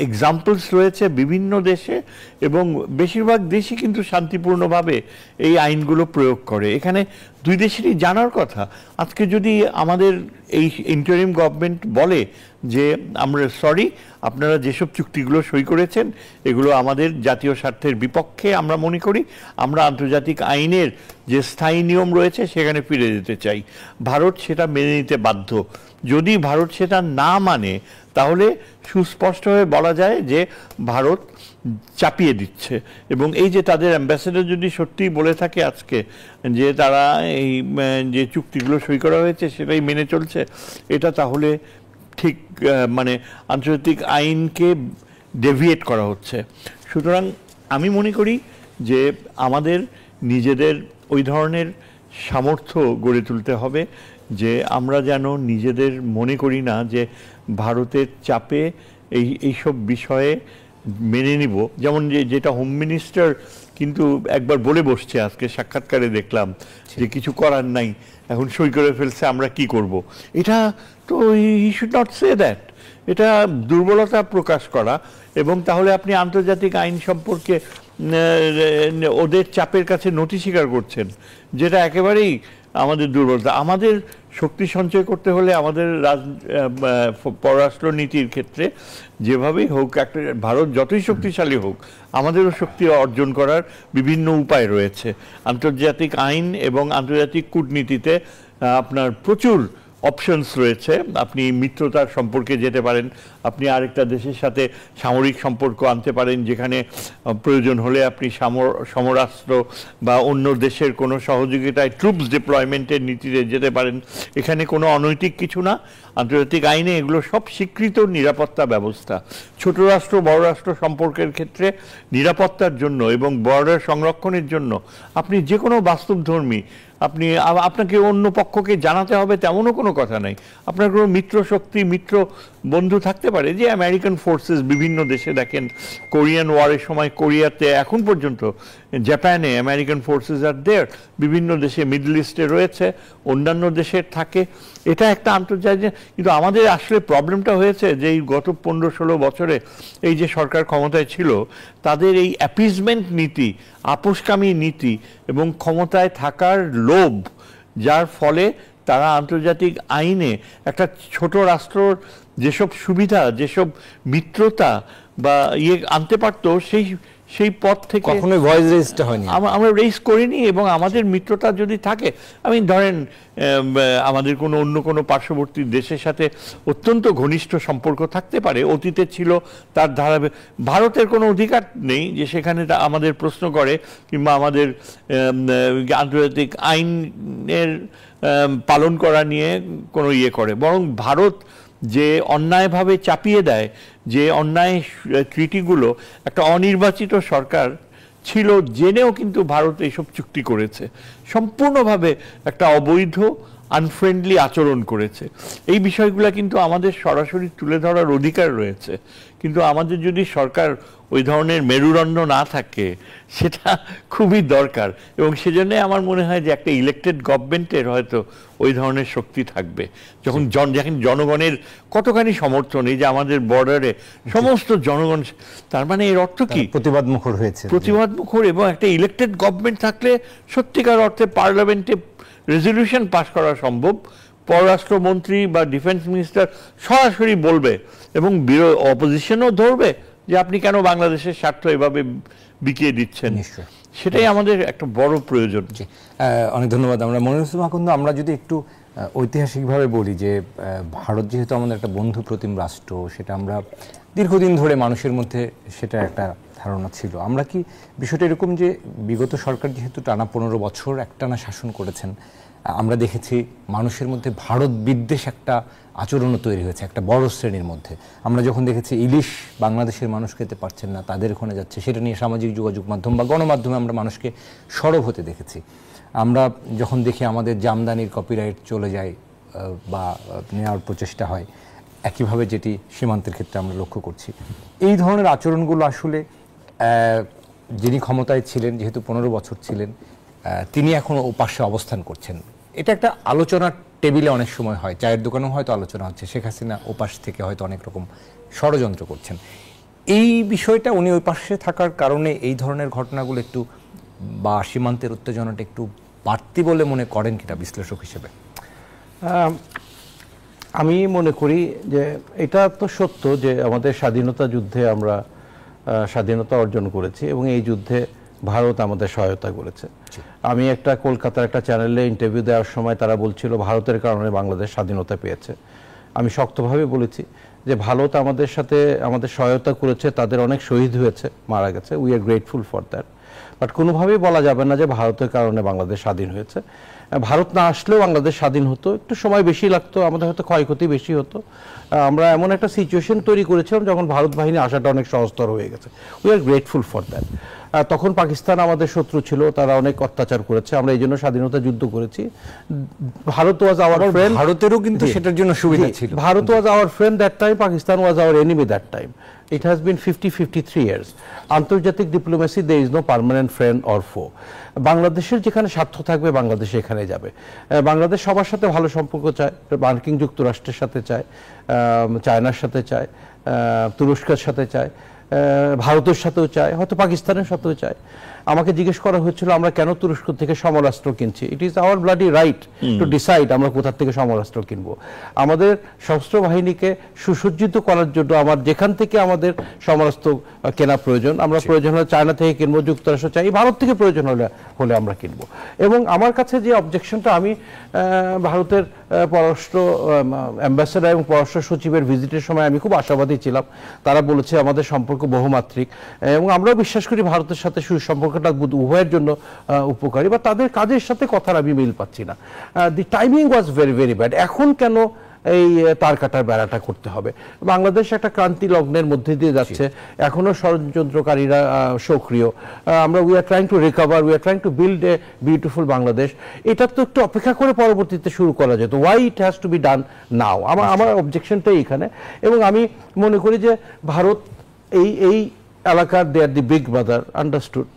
এক্সাম্পলস রয়েছে বিভিন্ন দেশে, এবং বেশিরভাগ দেশই কিন্তু শান্তিপূর্ণভাবে এই আইনগুলো প্রয়োগ করে। এখানে দুই দেশেরই জানার কথা। আজকে যদি আমাদের এই ইন্টারিম গভর্নমেন্ট বলে যে আমরা সরি, আপনারা যেসব চুক্তিগুলো সই করেছেন এগুলো আমাদের জাতীয় স্বার্থের বিপক্ষে আমরা মনে করি, আমরা আন্তর্জাতিক আইনের যে স্থায়ী নিয়ম রয়েছে সেখানে ফিরে যেতে চাই, ভারত সেটা মেনে নিতে বাধ্য। যদি ভারত সেটা না মানে তাহলে সুস্পষ্টভাবে বলা যায় যে ভারত চাপিয়ে দিচ্ছে। এবং এই যে তাদের অ্যাম্বাসেডর যদি সত্যিই বলে থাকে আজকে যে তারা এই যে চুক্তিগুলো সই করা হয়েছে সেটাই মেনে চলছে, এটা তাহলে ঠিক মানে আন্তর্জাতিক আইনকে ডেভিয়েট করা হচ্ছে। সুতরাং আমি মনে করি যে আমাদের নিজেদের ওই ধরনের সামর্থ্য গড়ে তুলতে হবে যে আমরা যেন নিজেদের মনে করি না যে ভারতের চাপে এইসব বিষয়ে মেনে নিব। যেমন যেটা হোম মিনিস্টার কিন্তু একবার বলে বসছে, আজকে সাক্ষাৎকারে দেখলাম যে কিছু করার নাই, এখন সই করে ফেলছে, আমরা কি করব। এটা তো he should not say that, এটা দুর্বলতা প্রকাশ করা। এবং তাহলে আপনি আন্তর্জাতিক আইন সম্পর্কে ওদের চাপের কাছে নথি স্বীকার করছেন, যেটা একেবারেই আমাদের দুর্বলতা। আমাদের শক্তি সঞ্চয় করতে হলে আমাদের পররাষ্ট্র নীতির ক্ষেত্রে যেভাবেই হোক, একটা ভারত যতই শক্তিশালী হোক আমাদেরও শক্তি অর্জন করার বিভিন্ন উপায় রয়েছে। আন্তর্জাতিক আইন এবং আন্তর্জাতিক কূটনীতিতে আপনার প্রচুর অপশনস রয়েছে। আপনি মিত্রতার সম্পর্কে যেতে পারেন, আপনি আরেকটা দেশের সাথে সামরিক সম্পর্ক আনতে পারেন, যেখানে প্রয়োজন হলে আপনি সমরাস্ত্র বা অন্য দেশের কোনো সহযোগিতায় ট্রুপস ডিপ্লয়মেন্টের নীতিতে যেতে পারেন। এখানে কোনো অনৈতিক কিছু না, আন্তর্জাতিক আইনে এগুলো সব স্বীকৃত নিরাপত্তা ব্যবস্থা। ছোট রাষ্ট্র বড় রাষ্ট্র সম্পর্কের ক্ষেত্রে নিরাপত্তার জন্য এবং বর্ডার সংরক্ষণের জন্য আপনি যে কোনো বাস্তবধর্মী আপনাকে অন্য পক্ষকে জানাতে হবে তেমনও কোনো কথা নাই। আপনার কোনো মিত্র শক্তি, মিত্র বন্ধু থাকতে পারে, যে আমেরিকান ফোর্সেস বিভিন্ন দেশে দেখেন, কোরিয়ান ওয়ারের সময় কোরিয়াতে, এখন পর্যন্ত জাপানে আমেরিকান ফোর্সেস আর দেয়ার, বিভিন্ন দেশে মিডল ইস্টে রয়েছে, অন্যান্য দেশের থাকে। এটা একটা আন্তর্জাতিক। কিন্তু আমাদের আসলে প্রবলেমটা হয়েছে যে এই গত 15-16 বছরে এই যে সরকার ক্ষমতায় ছিল, তাদের এই অ্যাপিজমেন্ট নীতি, আপোষকামী নীতি এবং ক্ষমতায় থাকার লোভ, যার ফলে তারা আন্তর্জাতিক আইনে একটা ছোট রাষ্ট্রর যেসব সুবিধা, যেসব মিত্রতা বা আনতে পারতো, সেই পথ থেকে কখনোই ভয়েস রেজটা হয়নি, আমরা রেজ করিনি। এবং আমাদের মিত্রতা যদি থাকে, আমি ধরেন আমাদের অন্য কোনো পার্শ্ববর্তী দেশের সাথে অত্যন্ত ঘনিষ্ঠ সম্পর্ক থাকতে পারে, অতীতে ছিল, তার ধারাবাহিক। ভারতের কোনো অধিকার নেই যে সেখানে আমাদের প্রশ্ন করে কিংবা আমাদের আন্তর্জাতিক আইনের পালন করা নিয়ে কোনো করে। বরং ভারত যে অন্যায়ভাবে চাপিয়ে দেয়, যে অন্যায় ট্রিটিগুলো, একটা অনির্বাচিত সরকার ছিল জেনেও কিন্তু ভারত এইসব চুক্তি করেছে, সম্পূর্ণভাবে একটা অবৈধ আনফ্রেন্ডলি আচরণ করেছে। এই বিষয়গুলো কিন্তু আমাদের সরাসরি তুলে ধরার অধিকার রয়েছে, কিন্তু আমাদের যদি সরকার ওই ধরনের মেরুদণ্ড না থাকে, সেটা খুবই দরকার। এবং সেজন্য আমার মনে হয় যে একটা ইলেকটেড গভর্নমেন্টের হয়তো ওই ধরনের শক্তি থাকবে, যখন জনগণের কতখানি সমর্থন, এই যে আমাদের বর্ডারে সমস্ত জনগণ, তার মানে এর অর্থ কি প্রতিবাদ মুখর হয়েছে, প্রতিবাদ মুখর। এবং একটা ইলেকটেড গভর্নমেন্ট থাকলে সত্যিকার অর্থে পার্লামেন্টে রেজলিউশন পাস করা সম্ভব। পররাষ্ট্রমন্ত্রী বা ডিফেন্স মিনিস্টার সরাসরি বলবে এবং অপোজিশনও ধরবে যে আপনি কেন বাংলাদেশের স্বার্থ এভাবে বিকিয়ে দিচ্ছেন। সেটাই আমাদের একটা বড় প্রয়োজন। অনেক ধন্যবাদ। আমরা মনিরুল ইসলাম আকন্দ, আমরা যদি একটু ঐতিহাসিকভাবে বলি যে ভারত যেহেতু আমাদের একটা বন্ধু প্রতিম রাষ্ট্র, সেটা আমরা দীর্ঘদিন ধরে মানুষের মধ্যে সেটা একটা ধারণা ছিল। আমরা কি বিষয়টা এরকম যে বিগত সরকার যেহেতু টানা 15 বছর একটানা শাসন করেছেন, আমরা দেখেছি মানুষের মধ্যে ভারত বিদ্বেষ একটা আচরণও তৈরি হয়েছে একটা বড় শ্রেণীর মধ্যে। আমরা যখন দেখেছি ইলিশ বাংলাদেশের মানুষ খেতে পারছেন না, তাদের ওখানে যাচ্ছে, সেটা নিয়ে সামাজিক যোগাযোগ মাধ্যম বা গণমাধ্যমে আমরা মানুষকে সরব হতে দেখেছি। আমরা যখন দেখি আমাদের জামদানির কপিরাইট চলে যায় বা নেওয়ার প্রচেষ্টা হয়, একইভাবে যেটি সীমান্তের ক্ষেত্রে আমরা লক্ষ্য করছি। এই ধরনের আচরণগুলো আসলে যিনি ক্ষমতায় ছিলেন, যেহেতু 15 বছর ছিলেন, তিনি এখন ওপাশে অবস্থান করছেন। এটা একটা আলোচনার টেবিলে অনেক সময় হয়, চায়ের দোকানেও হয়তো আলোচনা হচ্ছে, শেখ হাসিনা ওপাশ থেকে হয়তো অনেক রকম ষড়যন্ত্র করছেন। এই বিষয়টা উনি ওই পাশে থাকার কারণে এই ধরনের ঘটনাগুলো একটু বা সীমান্তের উত্তেজনাটা একটু বাড়তি বলে মনে করেন কিনা বিশ্লেষক হিসেবে? আমি মনে করি যে এটা তো সত্য যে আমাদের স্বাধীনতা যুদ্ধে আমরা স্বাধীনতা অর্জন করেছি এবং এই যুদ্ধে ভারত আমাদের সহায়তা করেছে। আমি একটা কলকাতার একটা চ্যানেলে ইন্টারভিউ দেওয়ার সময় তারা বলছিল ভারতের কারণে বাংলাদেশ স্বাধীনতা পেয়েছে। আমি শক্তভাবে বলেছি যে ভারত আমাদের সাথে আমাদের সহায়তা করেছে, তাদের অনেক শহীদ হয়েছে, মারা গেছে, we are grateful for that. But কোনোভাবেই বলা যাবে না যে ভারতের কারণে বাংলাদেশ স্বাধীন হয়েছে। ভারত না আসলেও বাংলাদেশ স্বাধীন হতো, একটু সময় বেশি লাগতো, আমাদের হয়তো ক্ষয়ক্ষতি বেশি হতো। আমরা এমন একটা সিচুয়েশন তৈরি করেছিলাম যখন ভারত বাহিনী আসাটা অনেক সহজতর হয়ে গেছে, we are grateful for that. তখন পাকিস্তান আমাদের শত্রু ছিল, তারা অনেক অত্যাচার করেছে, আমরা এই জন্য স্বাধীনতা যুদ্ধ করেছি। ভারত ওয়াজ আওয়ার ফ্রেন্ড, ভারতেরও কিন্তু সেটার জন্য সুবিধা ছিল। Bharat was our friend that time, Pakistan was our enemy that time. It has been 53 years. আন্তর্জাতিক diplomacy, there is no permanent friend or foe. বাংলাদেশের যেখানে স্বার্থ থাকবে বাংলাদেশ এখানে যাবে। বাংলাদেশ সবার সাথে ভালো সম্পর্ক চায়, মার্কিন যুক্তরাষ্ট্রের সাথে চায়, চায়নার সাথে চায়, তুরস্কের সাথে চায়, ভারতের সাথেও চায়, হয়তো পাকিস্তানের সাথেও চায়। আমাকে জিজ্ঞেস করা হয়েছিল আমরা কেন তুরস্ক থেকে সমরাস্ত্র কিনছি। It is our bloody right to decide আমরা কোথা থেকে সমরাস্ত্র কিনবো। আমাদের সশস্ত্র বাহিনীকে সুসজ্জিত করার জন্য আমার যেখান থেকে আমাদের সমরাস্ত্র কেনা প্রয়োজন, আমরা প্রয়োজন হলে চায়না থেকে কিনবো, যুক্তরাষ্ট্র চাই, ভারত থেকে প্রয়োজন হলে আমরা কিনবো। এবং আমার কাছে যে অবজেকশনটা, আমি ভারতের পররাষ্ট্র অ্যাম্বাসেডার এবং পররাষ্ট্র সচিবের ভিজিটের সময় আমি খুব আশাবাদী ছিলাম। তারা বলেছে আমাদের সম্পর্ক বহুমাত্রিক এবং আমরাও বিশ্বাস করি ভারতের সাথে সুসম্পর্কটা উভয়ের জন্য উপকারী, বা তাদের কাজের সাথে কথার আমি মিল পাচ্ছি না। The timing was very very bad. এখন কেন এই তার কাটার বেড়াটা করতে হবে? বাংলাদেশ একটা ক্রান্তি লগ্নের মধ্যে দিয়ে যাচ্ছে, এখনো ষড়যন্ত্রকারীরা সক্রিয়। আমরা we are trying to recover, we are trying to build a beautiful Bangladesh. এটা তো একটু অপেক্ষা করে পরবর্তীতে শুরু করা যেত। Why it has to be done now? আমার অবজেকশনটাই এখানে। এবং আমি মনে করি যে ভারত এই এলাকার they are the big brother, understood.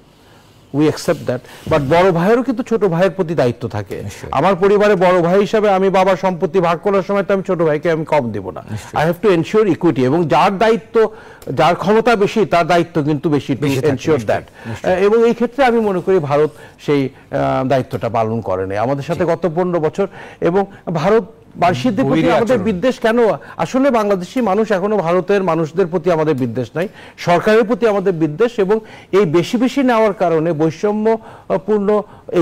We accept that, but বড় ভাইয়েরও কিন্তু ছোট ভাইয়ের প্রতি দায়িত্ব থাকে। আমার পরিবারে বড় ভাই হিসাবে আমি বাবার সম্পত্তি ভাগ করার সময় তো আমি ছোট ভাইকে আমি কম দেব না। I have to ensure equity, এবং যার দায়িত্ব, যার ক্ষমতা বেশি তার দায়িত্ব কিন্তু বেশি, টু এনশিওর দ্যাট। এবং এই ক্ষেত্রে আমি মনে করি ভারত সেই দায়িত্বটা পালন করেনি আমাদের সাথে গত 15 বছর। এবং ভারত বার্ষিকদের প্রতি আমাদের বিদ্বেষ কেন? আসলে বাংলাদেশি মানুষ এখনো ভারতের মানুষদের প্রতি আমাদের বিদ্বেষ নাই, সরকারের প্রতি আমাদের বিদ্বেষ। এবং এই বেশি বেশি নেওয়ার কারণে, বৈষম্যপূর্ণ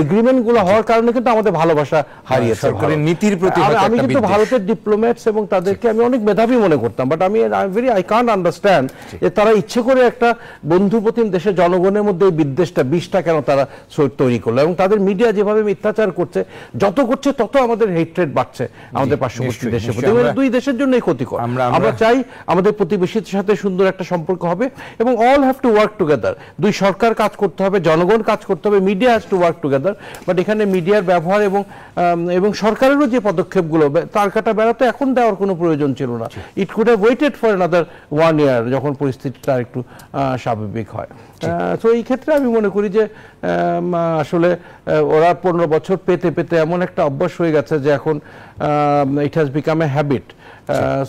এগ্রিমেন্টগুলো হওয়ার কারণে কিন্তু আমাদের ভালোবাসা হারিয়েছে সরকারের নীতির প্রতি। আমি কিন্তু ভারতের ডিপ্লোম্যাটস এবং তাদেরকে আমি অনেক মেধাবী মনে করতাম, বাট আই কান্ট আন্ডারস্ট্যান্ড যে তারা ইচ্ছে করে একটা বন্ধুপ্রতিম দেশের জনগণের মধ্যে এই বিদ্বেষটা, বিষটা কেন তারা তৈরি করলো। এবং তাদের মিডিয়া যেভাবে মিথ্যাচার করছে, যত করছে তত আমাদের হেট্রেড বাড়ছে আমাদের পার্শ্ববর্তী দেশের প্রতি। দুই দেশের জন্যই ক্ষতিকর। আমরা চাই আমাদের প্রতিবেশীর সাথে সুন্দর একটা সম্পর্ক হবে, এবং all have to work together. দুই সরকার কাজ করতে হবে, জনগণ কাজ করতে হবে, media has to work together. But এখানে মিডিয়ার ব্যবহার এবং সরকারেরও যে পদক্ষেপগুলো, তার কাটা বেড়াতে এখন দেওয়ার কোনো প্রয়োজন ছিল না। It could have waited for another 1 year যখন পরিস্থিতিটা একটু স্বাভাবিক হয়। তো এই ক্ষেত্রে আমি মনে করি যে আসলে ওরা 15 বছর পেতে পেতে এমন একটা অভ্যাস হয়ে গেছে যে এখন it has become a habit.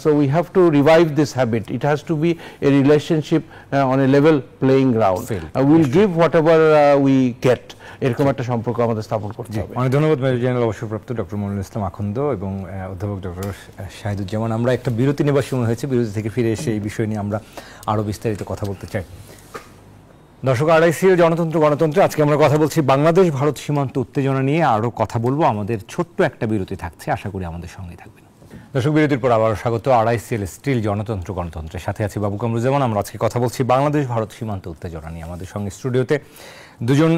So we have to revive this habit. It has to be a relationship on a level playing ground. We'll give whatever we get. এরকম একটা সম্পর্ক আমাদের স্থাপন করতে হবে। অনেক ধন্যবাদ মেজর জেনারেল অবসরপ্রাপ্ত ডক্টর মনিরুল ইসলাম আখন্দ এবং অধ্যাপক ডক্টর শাহিদুজ্জামান। আমরা একটা বিরতি নেবার সময় হয়েছে, বিরতি থেকে ফিরে এসে এই বিষয় নিয়ে আমরা আরো বিস্তারিত কথা বলতে চাই। দর্শক, আড়াইসি গণতন্ত্রে আজকে আমরা কথা বলছি বাংলাদেশ ভারত সীমান্ত উত্তেজনা নিয়ে। আরো কথা বলবো, আমাদের ছোট্ট একটা বিরতি থাকছে, আশা করি আমাদের সঙ্গেই থাকবেন। দর্শক, বিরতির পর আবার স্বাগত আড়াইসিএল স্টিল গণতন্ত্রের সাথে আছি বাবু কামরুজ্জামান। আমরা আজকে কথা বলছি বাংলাদেশ ভারত সীমান্ত উত্তেজনা নিয়ে। আমাদের সঙ্গে স্টুডিওতে দুজন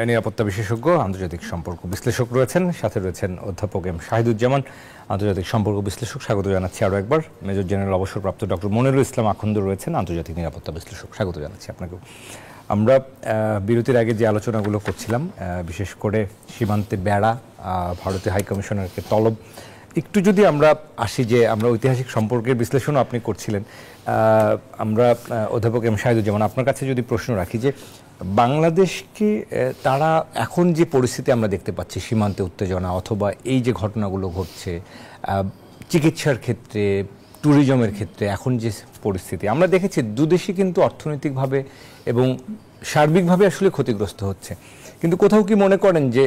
নিরাপত্তা বিশেষজ্ঞ, আন্তর্জাতিক সম্পর্ক বিশ্লেষক রয়েছেন, সাথে রয়েছেন অধ্যাপক এম শাহিদুজ্জামান, আন্তর্জাতিক সম্পর্ক বিশ্লেষক। স্বাগত জানাচ্ছি আরও একবার। মেজর জেনারেল অবসরপ্রাপ্ত ডক্টর মনিরুল ইসলাম আখন্দ রয়েছেন, আন্তর্জাতিক নিরাপত্তা বিশ্লেষক। স্বাগত জানাচ্ছি আপনাকেও। আমরা বিরতির আগে যে আলোচনাগুলো করছিলাম, বিশেষ করে সীমান্তে বেড়া, ভারতীয় হাইকমিশনারকে তলব, একটু যদি আমরা আসি যে আমরা ঐতিহাসিক সম্পর্কের বিশ্লেষণও আপনি করছিলেন, আমরা অধ্যাপক এম শাহিদুজ্জামান আপনার কাছে যদি প্রশ্ন রাখি যে বাংলাদেশকে তারা এখন যে পরিস্থিতি আমরা দেখতে পাচ্ছি, সীমান্তে উত্তেজনা অথবা এই যে ঘটনাগুলো ঘটছে চিকিৎসার ক্ষেত্রে, ট্যুরিজমের ক্ষেত্রে, এখন যে পরিস্থিতি আমরা দেখেছি, দুদেশই কিন্তু অর্থনৈতিকভাবে এবং সার্বিকভাবে আসলে ক্ষতিগ্রস্ত হচ্ছে। কিন্তু কোথাও কি মনে করেন যে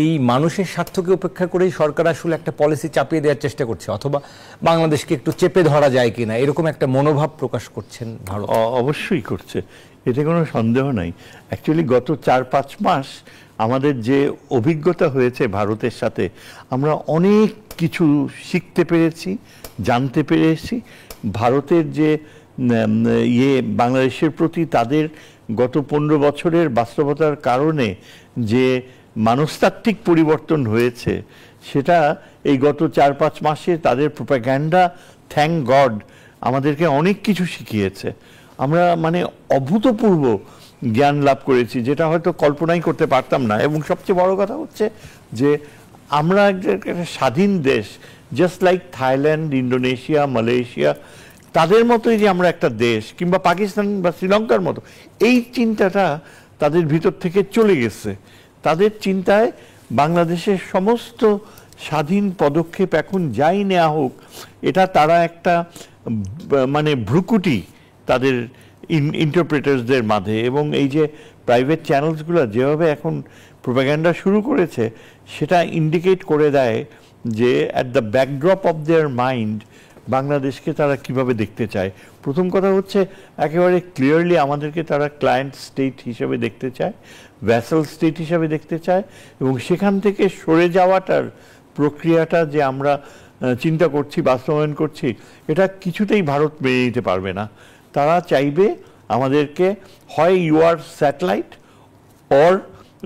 এই মানুষের স্বার্থকে উপেক্ষা করেই সরকার আসলে একটা পলিসি চাপিয়ে দেওয়ার চেষ্টা করছে, অথবা বাংলাদেশকে একটু চেপে ধরা যায় কিনা, এরকম একটা মনোভাব প্রকাশ করছেন ভারত? অবশ্যই করছে, এতে কোনো সন্দেহ নাই। অ্যাকচুয়ালি গত 4-5 মাস আমাদের যে অভিজ্ঞতা হয়েছে ভারতের সাথে, আমরা অনেক কিছু শিখতে পেরেছি, জানতে পেরেছি। ভারতের যে বাংলাদেশের প্রতি তাদের গত 15 বছরের বাস্তবতার কারণে যে মনস্তাত্ত্বিক পরিবর্তন হয়েছে, সেটা এই গত 4-5 মাসে তাদের প্রোপাগ্যান্ডা, থ্যাঙ্ক গড, আমাদেরকে অনেক কিছু শিখিয়েছে। আমরা মানে অভূতপূর্ব জ্ঞান লাভ করেছি, যেটা হয়তো কল্পনাই করতে পারতাম না। এবং সবচেয়ে বড় কথা হচ্ছে যে আমরা একটা স্বাধীন দেশ, just like Thailand, Indonesia, Malaysia, তাদের মতোই যে আমরা একটা দেশ, কিংবা পাকিস্তান বা শ্রীলঙ্কার মতো, এই চিন্তাটা তাদের ভিতর থেকে চলে গেছে। তাদের চিন্তায় বাংলাদেশের সমস্ত স্বাধীন পদক্ষেপ এখন যাই নেওয়া হোক, এটা তারা একটা মানে ভ্রুকুটি তাদের ইন্টারপ্রেটার্সদের মাঝে। এবং এই যে প্রাইভেট চ্যানেলসগুলো যেভাবে এখন প্রোপাগ্যান্ডা শুরু করেছে, সেটা ইন্ডিকেট করে দেয় যে at the backdrop of their mind বাংলাদেশকে তারা কিভাবে দেখতে চায়। প্রথম কথা হচ্ছে একেবারে ক্লিয়ারলি আমাদেরকে তারা ক্লায়েন্ট স্টেট হিসেবে দেখতে চায়, ভ্যাসেল স্টেট হিসেবে দেখতে চায়। এবং সেখান থেকে সরে যাওয়াটার প্রক্রিয়াটা যে আমরা চিন্তা করছি, বাস্তবায়ন করছি, এটা কিছুতেই ভারত মেনে নিতে পারবে না। তারা চাইবে আমাদেরকে হয় you are satellite or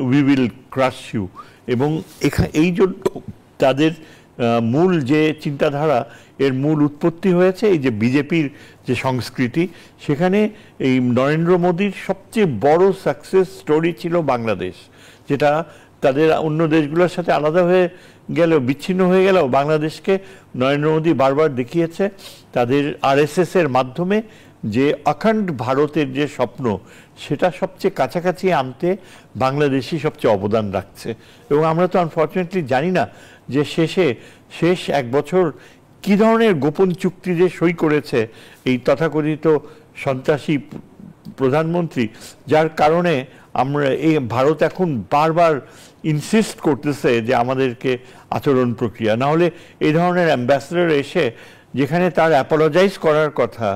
we will crush you. এবং এই জন্য তাদের মূল যে চিন্তাধারা, এর মূল উৎপত্তি হয়েছে এই যে বিজেপির যে সংস্কৃতি। সেখানে এই নরেন্দ্র মোদীর সবচেয়ে বড় সাকসেস স্টোরি ছিল বাংলাদেশ, যেটা তাদের অন্য দেশগুলোর সাথে আলাদা হয়ে গেল, বিচ্ছিন্ন হয়ে গেল। বাংলাদেশকে নরেন্দ্র মোদী বারবার দেখিয়েছে তাদের আরএসএস এর মাধ্যমে যে অখণ্ড ভারতের যে স্বপ্ন সেটা সবচেয়ে কাছাকাছি আনতে বাংলাদেশই সবচেয়ে অবদান রাখছে। এবং আমরা তো আনফর্চুনেটলি জানি না যে শেষ এক বছর কী ধরনের গোপন চুক্তি যে সই করেছে এই তথাকথিত সন্ত্রাসী প্রধানমন্ত্রী, যার কারণে আমরা এই ভারত এখন বারবার ইনসিস্ট করতেছে যে আমাদেরকে আচরণ প্রক্রিয়া, না হলে এই ধরনের অ্যাম্বাসেডর এসে যেখানে তার অ্যাপোলোজাইজ করার কথা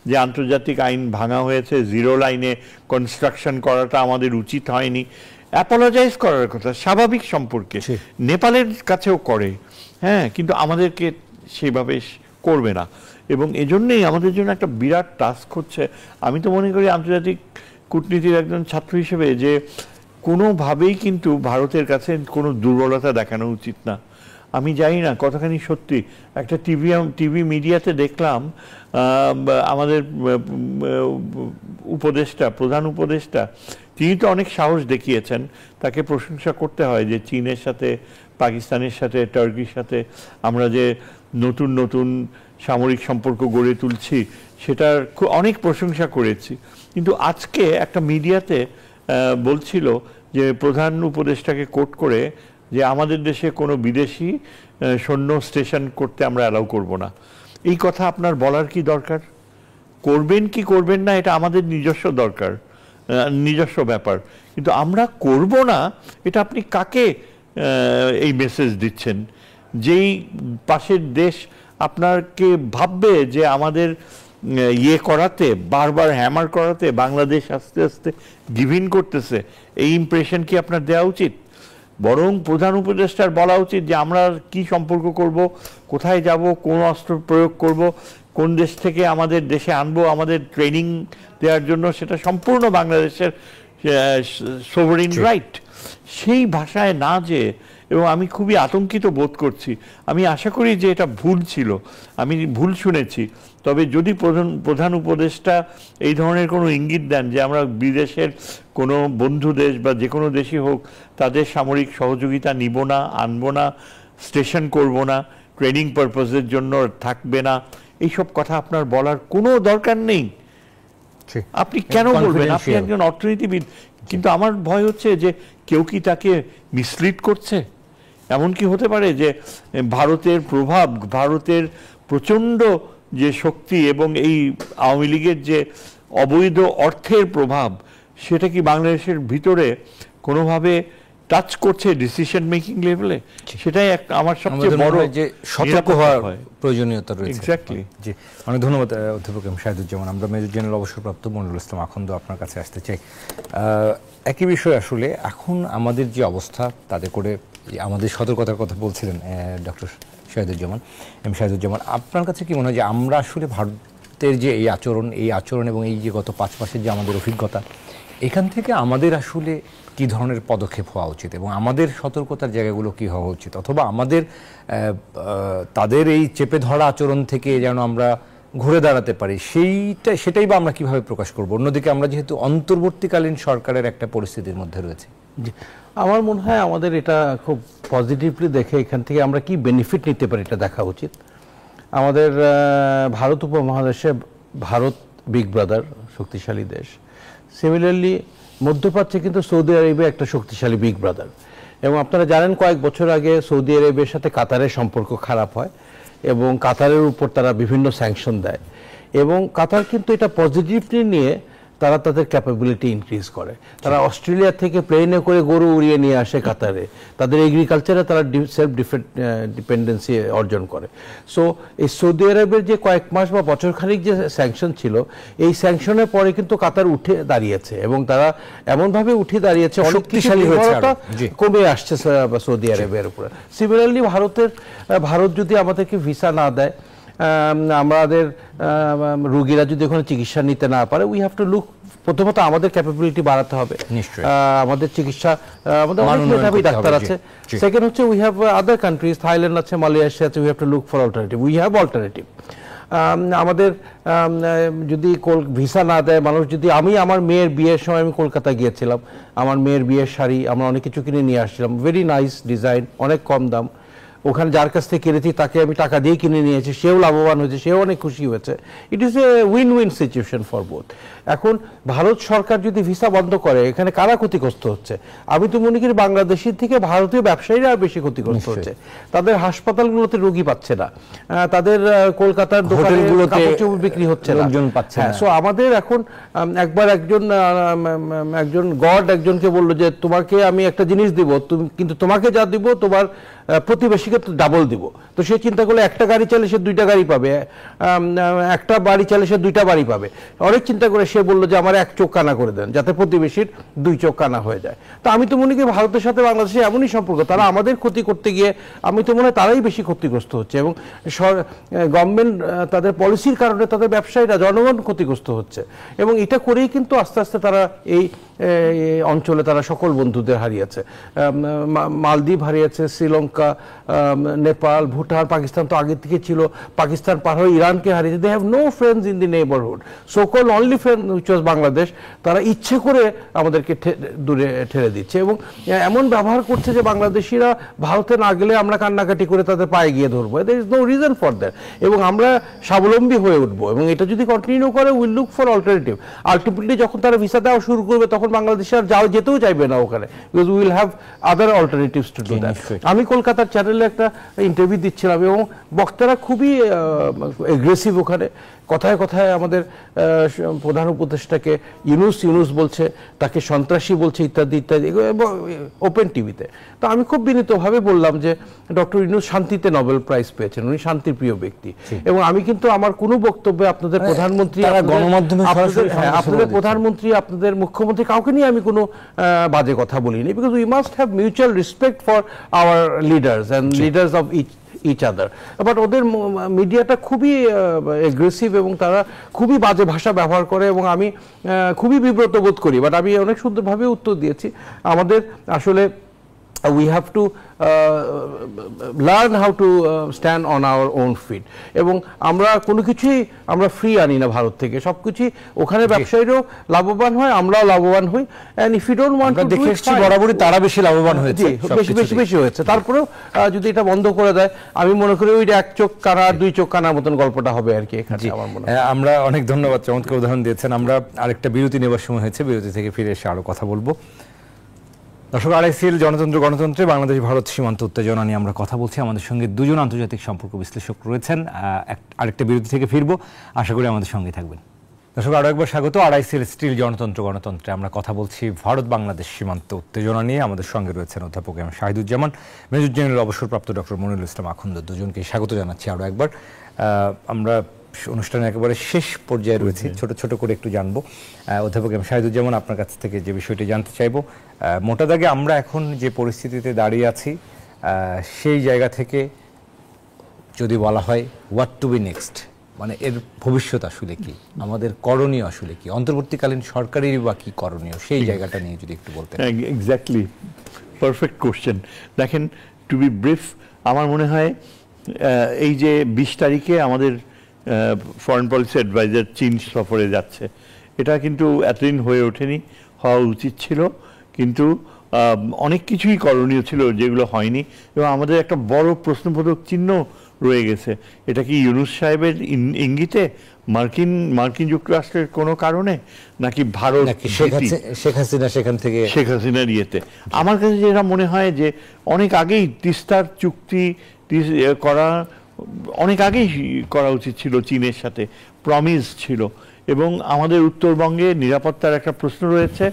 যে আন্তর্জাতিক আইন ভাঙা হয়েছে, জিরো লাইনে কনস্ট্রাকশন করাটা আমাদের উচিত হয়নি, অ্যাপোলোজাইজ করার কথা স্বাভাবিক সম্পর্কে, নেপালের কাছেও করে, হ্যাঁ, কিন্তু আমাদেরকে সেভাবে করবে না। এবং এজন্যই আমাদের জন্য একটা বিরাট টাস্ক হচ্ছে। আমি তো মনে করি আন্তর্জাতিক কূটনীতির একজন ছাত্র হিসেবে যে কোনোভাবেই কিন্তু ভারতের কাছে কোনো দুর্বলতা দেখানো উচিত না। আমি জানি না কতখানি সত্যি, একটা টিভি মিডিয়াতে দেখলাম আমাদের প্রধান উপদেষ্টা তিনি তো অনেক সাহস দেখিয়েছেন, তাকে প্রশংসা করতে হয় যে চীনের সাথে, পাকিস্তানের সাথে, টার্কির সাথে আমরা যে নতুন নতুন সামরিক সম্পর্ক গড়ে তুলছি সেটার অনেক প্রশংসা করেছি। কিন্তু আজকে একটা মিডিয়াতে বলছিল যে প্রধান উপদেষ্টাকে কোট করে যে আমাদের দেশে কোনো বিদেশি সৈন্য স্টেশন করতে আমরা অ্যালাউ করব না। এই কথা আপনার বলার কি দরকার? করবেন কি করবেন না এটা আমাদের নিজস্ব দরকার, নিজস্ব ব্যাপার, কিন্তু আমরা করব না এটা আপনি কাকে এই মেসেজ দিচ্ছেন? যেই পাশের দেশ আপনাকে ভাববে যে আমাদের করাতে, বারবার হ্যামার করাতে বাংলাদেশ আস্তে আস্তে গিভিন করতেছে, এই ইমপ্রেশন কি আপনার দেওয়া উচিত? বরং প্রধান উপদেষ্টার বলা উচিত যে আমরা কি সম্পর্ক করব, কোথায় যাব, কোন অস্ত্র প্রয়োগ করব, কোন দেশ থেকে আমাদের দেশে আনবো, আমাদের ট্রেনিং দেওয়ার জন্য সেটা সম্পূর্ণ বাংলাদেশের সোভারেইন রাইট। সেই ভাষায় না যে, এবং আমি খুবই আতঙ্কিত বোধ করছি। আমি আশা করি যে এটা ভুল ছিল, আমি ভুল শুনেছি, তবে যদি প্রধান উপদেষ্টা এই ধরনের কোনো ইঙ্গিত দেন যে আমরা বিদেশের কোনো বন্ধু দেশ বা যে কোনো দেশই হোক তাদের সামরিক সহযোগিতা নিব না, আনবো না, স্টেশন করব না, ট্রেনিং পারপাসের জন্য থাকবে না, এইসব কথা আপনার বলার কোনো দরকার নেই। আপনি কেন বলবেন? আপনি একজন অর্থনীতিবিদ। কিন্তু আমার ভয় হচ্ছে যে কেউ কি তাকে মিসলিড করছে? এমন কি হতে পারে যে ভারতের প্রভাব, ভারতের প্রচণ্ড যে শক্তি এবং এই আওয়ামী লীগের যে অবৈধ অর্থের প্রভাব, সেটা কি বাংলাদেশের ভিতরে কোনোভাবে টাচ করছে ডিসিশন মেকিং লেভেলে? সেটাই আমার সবচেয়ে বড় যে সতর্ক হওয়ার প্রয়োজনীয়তা রয়েছে। এক্স্যাক্টলি। জি, অনেক ধন্যবাদ অধ্যাপক এম শাহিদুজ্জামান। আমরা মেজর জেনারেল অবসরপ্রাপ্ত মনিরুল ইসলাম আখন্দ আপনার কাছে আসতে চাই। একই বিষয় আসলে এখন আমাদের যে অবস্থা, তাতে করে আমাদের সতর্কতার কথা বলছিলেন ডক্টর শাহিদুজ্জামান, এম শাহিদুজ্জামান, আপনার কাছে কি মনে হয় যে আমরা আসলে ভারতের যে এই আচরণ এবং এই যে গত 5 মাসের যে আমাদের অভিজ্ঞতা, এখান থেকে আমাদের আসলে কি ধরনের পদক্ষেপ হওয়া উচিত এবং আমাদের সতর্কতার জায়গাগুলো কি হওয়া উচিত, অথবা আমাদের তাদের এই চেপে ধরা আচরণ থেকে যেন আমরা ঘুরে দাঁড়াতে পারি, সেটাই বা আমরা কিভাবে প্রকাশ করব? অন্যদিকে আমরা যেহেতু অন্তর্বর্তীকালীন সরকারের একটা পরিস্থিতির মধ্যে রয়েছে। জি, আমার মনে হয় আমাদের এটা খুব পজিটিভলি দেখে এখান থেকে আমরা কি বেনিফিট নিতে পারি এটা দেখা উচিত। আমাদের ভারত উপমহাদেশে ভারত বিগ ব্রাদার, শক্তিশালী দেশ। সিমিলারলি মধ্যপ্রাচ্যে কিন্তু সৌদি আরবে একটা শক্তিশালী বিগ ব্রাদার, এবং আপনারা জানেন কয়েক বছর আগে সৌদি আরবের সাথে কাতারের সম্পর্ক খারাপ হয় এবং কাতারের উপর তারা বিভিন্ন স্যাংশন দেয়, এবং কাতার কিন্তু এটা পজিটিভলি নিয়ে তারা তাদের ক্যাপাবিলিটি ইনক্রিজ করে। তারা অস্ট্রেলিয়া থেকে প্লেনে করে গরু উড়িয়ে নিয়ে আসে কাতারে, তাদের এগ্রিকালচারে তারা সেলফ ডিপেন্ডেন্সি অর্জন করে। সো এই সৌদি আরবের যে কয়েক মাস বা বছরখানিক যে স্যাংশন ছিল, এই স্যাংশনের পরে কিন্তু কাতার উঠে দাঁড়িয়েছে, এবং তারা এমনভাবে উঠে দাঁড়িয়েছে অনেক শক্তিশালী হয়েছে, কমে আসছে সৌদি আরবের উপরে। সিমিলারলি ভারত যদি আমাদেরকে ভিসা না দেয়, আমাদের রোগীরা যদি ওখানে চিকিৎসা নিতে না পারে, উই হ্যাভ টু লুক, প্রথমত আমাদের ক্যাপাবিলিটি বাড়াতে হবে, আমাদের চিকিৎসা, আমাদের অনেক মেধাবী ডাক্তার আছে। সেকেন্ড হচ্ছে we have other countries, Thailand আছে, মালয়েশিয়া আছে, we have to look for alternative, we have alternative. আমাদের যদি ভিসা না দেয় মানুষ, যদি আমার মেয়ের বিয়ের সময় আমি কলকাতা গিয়েছিলাম, আমার মেয়ের বিয়ের শাড়ি আমরা অনেক কিছু কিনে নিয়ে আসছিলাম, ভেরি নাইস ডিজাইন, অনেক কম দাম, ওখানে যার কাছ থেকে কিনেছি তাকে আমি টাকা দিয়ে কিনে নিয়েছি, সেও লাভবান হয়েছে, সেও অনেক খুশি হয়েছে। It is a win win situation for both. এখন ভারত সরকার যদি ভিসা বন্ধ করে, এখানে কারা ক্ষতিগ্রস্ত হচ্ছে? আমি তো মনে করি বাংলাদেশের থেকে ভারতীয় ব্যবসায়ীরা আর বেশি ক্ষতিগ্রস্ত হচ্ছে। তাদের হাসপাতালগুলোতে রোগী পাচ্ছে না, তাদের কলকাতার দোকানগুলোতে বিক্রি হচ্ছে না, সো আমাদের এখন একবার একজন গড একজনকে বললো যে তোমাকে আমি একটা জিনিস দিব, কিন্তু তোমাকে যা দিব তোমার প্রতিবেশীকে ডাবল দিব। তো সে চিন্তা করলে একটা গাড়ি চালে সে 2টা গাড়ি পাবে, একটা বাড়ি চালে সে 2টা বাড়ি পাবে। অনেক চিন্তা করে সে বললো যে আমার 1 চোখ কানা করে দেন, যাতে প্রতিবেশীর 2 চোখ কানা হয়ে যায়। তো আমি তো মনে করি ভারতের সাথে বাংলাদেশের এমনই সম্পর্ক, তারা আমাদের ক্ষতি করতে গিয়ে আমি তো মনে হয় তারাই বেশি ক্ষতিগ্রস্ত হচ্ছে, এবং গভর্নমেন্ট তাদের পলিসির কারণে তাদের ব্যবসায়ীরা, জনগণ ক্ষতিগ্রস্ত হচ্ছে। এবং এটা করেই কিন্তু আস্তে আস্তে তারা এই অঞ্চলে তারা সকল বন্ধুদের হারিয়েছে। মালদ্বীপ হারিয়েছে, শ্রীলঙ্কা, নেপাল, ভুটান, পাকিস্তান তো আগে থেকে ছিল, পাকিস্তান পার হয়ে ইরানকে হারিয়েছে। They have no friends in the neighbourhood, so call only friend which was Bangladesh. তারা ইচ্ছে করে আমাদেরকে দূরে ঠেলে দিচ্ছে এবং এমন ব্যবহার করছে যে বাংলাদেশিরা ভারতে না গেলে আমরা কান্নাকাটি করে তাদের পায়ে গিয়ে ধরবো। There is no reason for that, এবং আমরা স্বাবলম্বী হয়ে উঠবো। এবং এটা যদি কন্টিনিউ করে, will look for alternative. Ultimately যখন তারা ভিসা দেওয়া শুরু করবে, তখন বাংলাদেশে আর যেতেও চাইবে না ওখানে, because will have other alternatives to do that. আমি কলকাতার চ্যানেলে একটা ইন্টারভিউ দিচ্ছিলাম, এবং বক্তারা খুবই এগ্রেসিভ ওখানে, কথায় কথায় আমাদের প্রধান উপদেষ্টাকে ইউনুস বলছে, তাকে সন্ত্রাসী বলছে, ইত্যাদি ইত্যাদি, ওপেন টিভিতে। তো আমি খুব বিনীতভাবে বললাম যে ডক্টর ইউনুস শান্তিতে নোবেল প্রাইজ পেয়েছেন, উনি শান্তিপ্রিয় ব্যক্তি। এবং আমি কিন্তু আমার কোনো বক্তব্যে আপনাদের প্রধানমন্ত্রী, আপনাদের প্রধানমন্ত্রী, আপনাদের মুখ্যমন্ত্রী, কাউকে নিয়ে আমি কোনো বাজে কথা বলিনি, because we must have mutual respect for our leaders and leaders of each other. But ওদের মিডিয়াটা খুবই এগ্রেসিভ এবং তারা খুবই বাজে ভাষা ব্যবহার করে, এবং আমি খুবই বিব্রত বোধ করি। বাট আমি অনেক সুন্দরভাবে উত্তর দিয়েছি। আমাদের আসলে we have to learn how to stand on our own feet, এবং আমরা কোনো কিছুই আমরা ফ্রি আনি না ভারত থেকে, সবকিছুই ওখানে ব্যবসায়ীরাও লাভবান হয়, আমরাও লাভবান হই। and if you don't want to do it, বরাবরই তারা বেশি লাভবান হয়েছে, বেশি হয়েছে। তারপরেও যদি এটা বন্ধ করে দেয়, আমি মনে করি ওই 1 চোখ কানা 2 চোখ কানার মতন গল্পটা হবে আর কি এখানে, আমার মনে হয়। আমরা অনেক ধন্যবাদ, চমৎকার উদাহরণ দিয়েছেন। আমরা আরেকটা বিরতি নেবার সময় হয়েছে, বিরতি থেকে ফিরে এসে আরো কথা বলবো। দর্শক, RICL গণতন্ত্রে বাংলাদেশ ভারত সীমান্ত উত্তেজনা নিয়ে আমরা কথা বলছি। আমাদের সঙ্গে 2জন আন্তর্জাতিক সম্পর্ক বিশ্লেষক রয়েছেন। আরেকটা বিরতি থেকে ফিরবো, আশা করি আমাদের সঙ্গে থাকবেন। দর্শক, আরো একবার স্বাগত। RICL স্টিল গণতন্ত্রে আমরা কথা বলছি ভারত বাংলাদেশ সীমান্ত উত্তেজনা নিয়ে। আমাদের সঙ্গে রয়েছেন অধ্যাপক এম শাহিদুজ্জামান, মেজর জেনারেল অবসরপ্রাপ্ত ডক্টর মনিরুল ইসলাম আখন্দ। দুজনকে স্বাগত জানাচ্ছি আরো একবার। আমরা অনুষ্ঠানে একেবারে শেষ পর্যায়ে রয়েছে, ছোট ছোট করে একটু জানবো। অধ্যাপক এম শাহিদুজ্জামান, আপনার কাছ থেকে যে বিষয়টি জানতে চাইবো, মোটা দাগে আমরা এখন যে পরিস্থিতিতে দাঁড়িয়ে আছি, সেই জায়গা থেকে যদি বলা হয় হোয়াট টু বি নেক্সট, মানে এর ভবিষ্যৎ আসলে কি, আমাদের করণীয় আসলে কি, অন্তর্বর্তীকালীন সরকারের বা কি করণীয়, সেই জায়গাটা নিয়ে যদি একটু বলতেন। Exactly, perfect question. দেখেন, টু বি ব্রিফ, আমার মনে হয় এই যে 20 তারিখে আমাদের ফরেন পলিসি অ্যাডভাইজার চীন সফরে যাচ্ছে, এটা কিন্তু এতদিন হয়ে ওঠেনি, হওয়া উচিত ছিল, কিন্তু অনেক কিছুই করণীয় ছিল যেগুলো হয়নি, এবং আমাদের একটা বড় প্রশ্নবোধক চিহ্ন রয়ে গেছে। এটা কি ইউনুস সাহেবের ইঙ্গিতে, মার্কিন যুক্তরাষ্ট্রের কোনো কারণে, নাকি ভারত, শেখ হাসিনার ইয়েতে? আমার কাছে যেটা মনে হয় যে অনেক আগেই তিস্তার চুক্তি করা অনেক আগেই করা উচিত ছিল, চীনের সাথে প্রমিস ছিল, এবং আমাদের উত্তরবঙ্গে নিরাপত্তার একটা প্রশ্ন রয়েছে।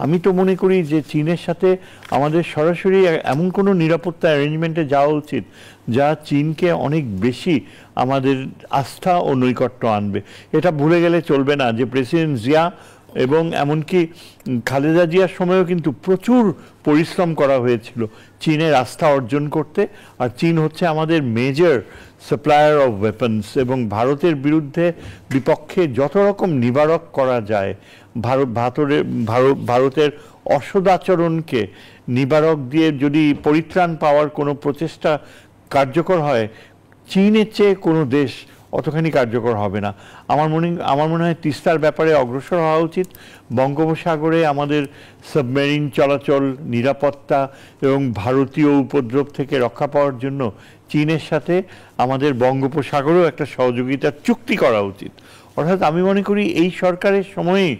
আমি তো মনে করি যে চীনের সাথে আমাদের সরাসরি এমন কোনো নিরাপত্তা অ্যারেঞ্জমেন্টে যাওয়া উচিত যা চীনকে অনেক বেশি আমাদের আস্থা ও নৈকট্য আনবে। এটা ভুলে গেলে চলবে না যে প্রেসিডেন্ট জিয়া এবং এমনকি খালেদা জিয়ার সময়ও কিন্তু প্রচুর পরিশ্রম করা হয়েছিল চীনের আস্থা অর্জন করতে, আর চীন হচ্ছে আমাদের মেজর সাপ্লায়ার অফ ওয়েপন্স, এবং ভারতের বিপক্ষে যত রকম নিবারক করা যায়, ভারতের অসদাচরণকে নিবারক দিয়ে যদি পরিত্রাণ পাওয়ার কোনো প্রচেষ্টা কার্যকর হয়, চীনের চেয়ে কোনো দেশ অতখানি কার্যকর হবে না। আমার মনে হয় তিস্তার ব্যাপারে অগ্রসর হওয়া উচিত। বঙ্গোপসাগরে আমাদের সাবমেরিন চলাচল, নিরাপত্তা এবং ভারতীয় উপদ্রব থেকে রক্ষা পাওয়ার জন্য চীনের সাথে আমাদের বঙ্গোপসাগরেও একটা সহযোগিতার চুক্তি করা উচিত। অর্থাৎ আমি মনে করি এই সরকারের সময়েই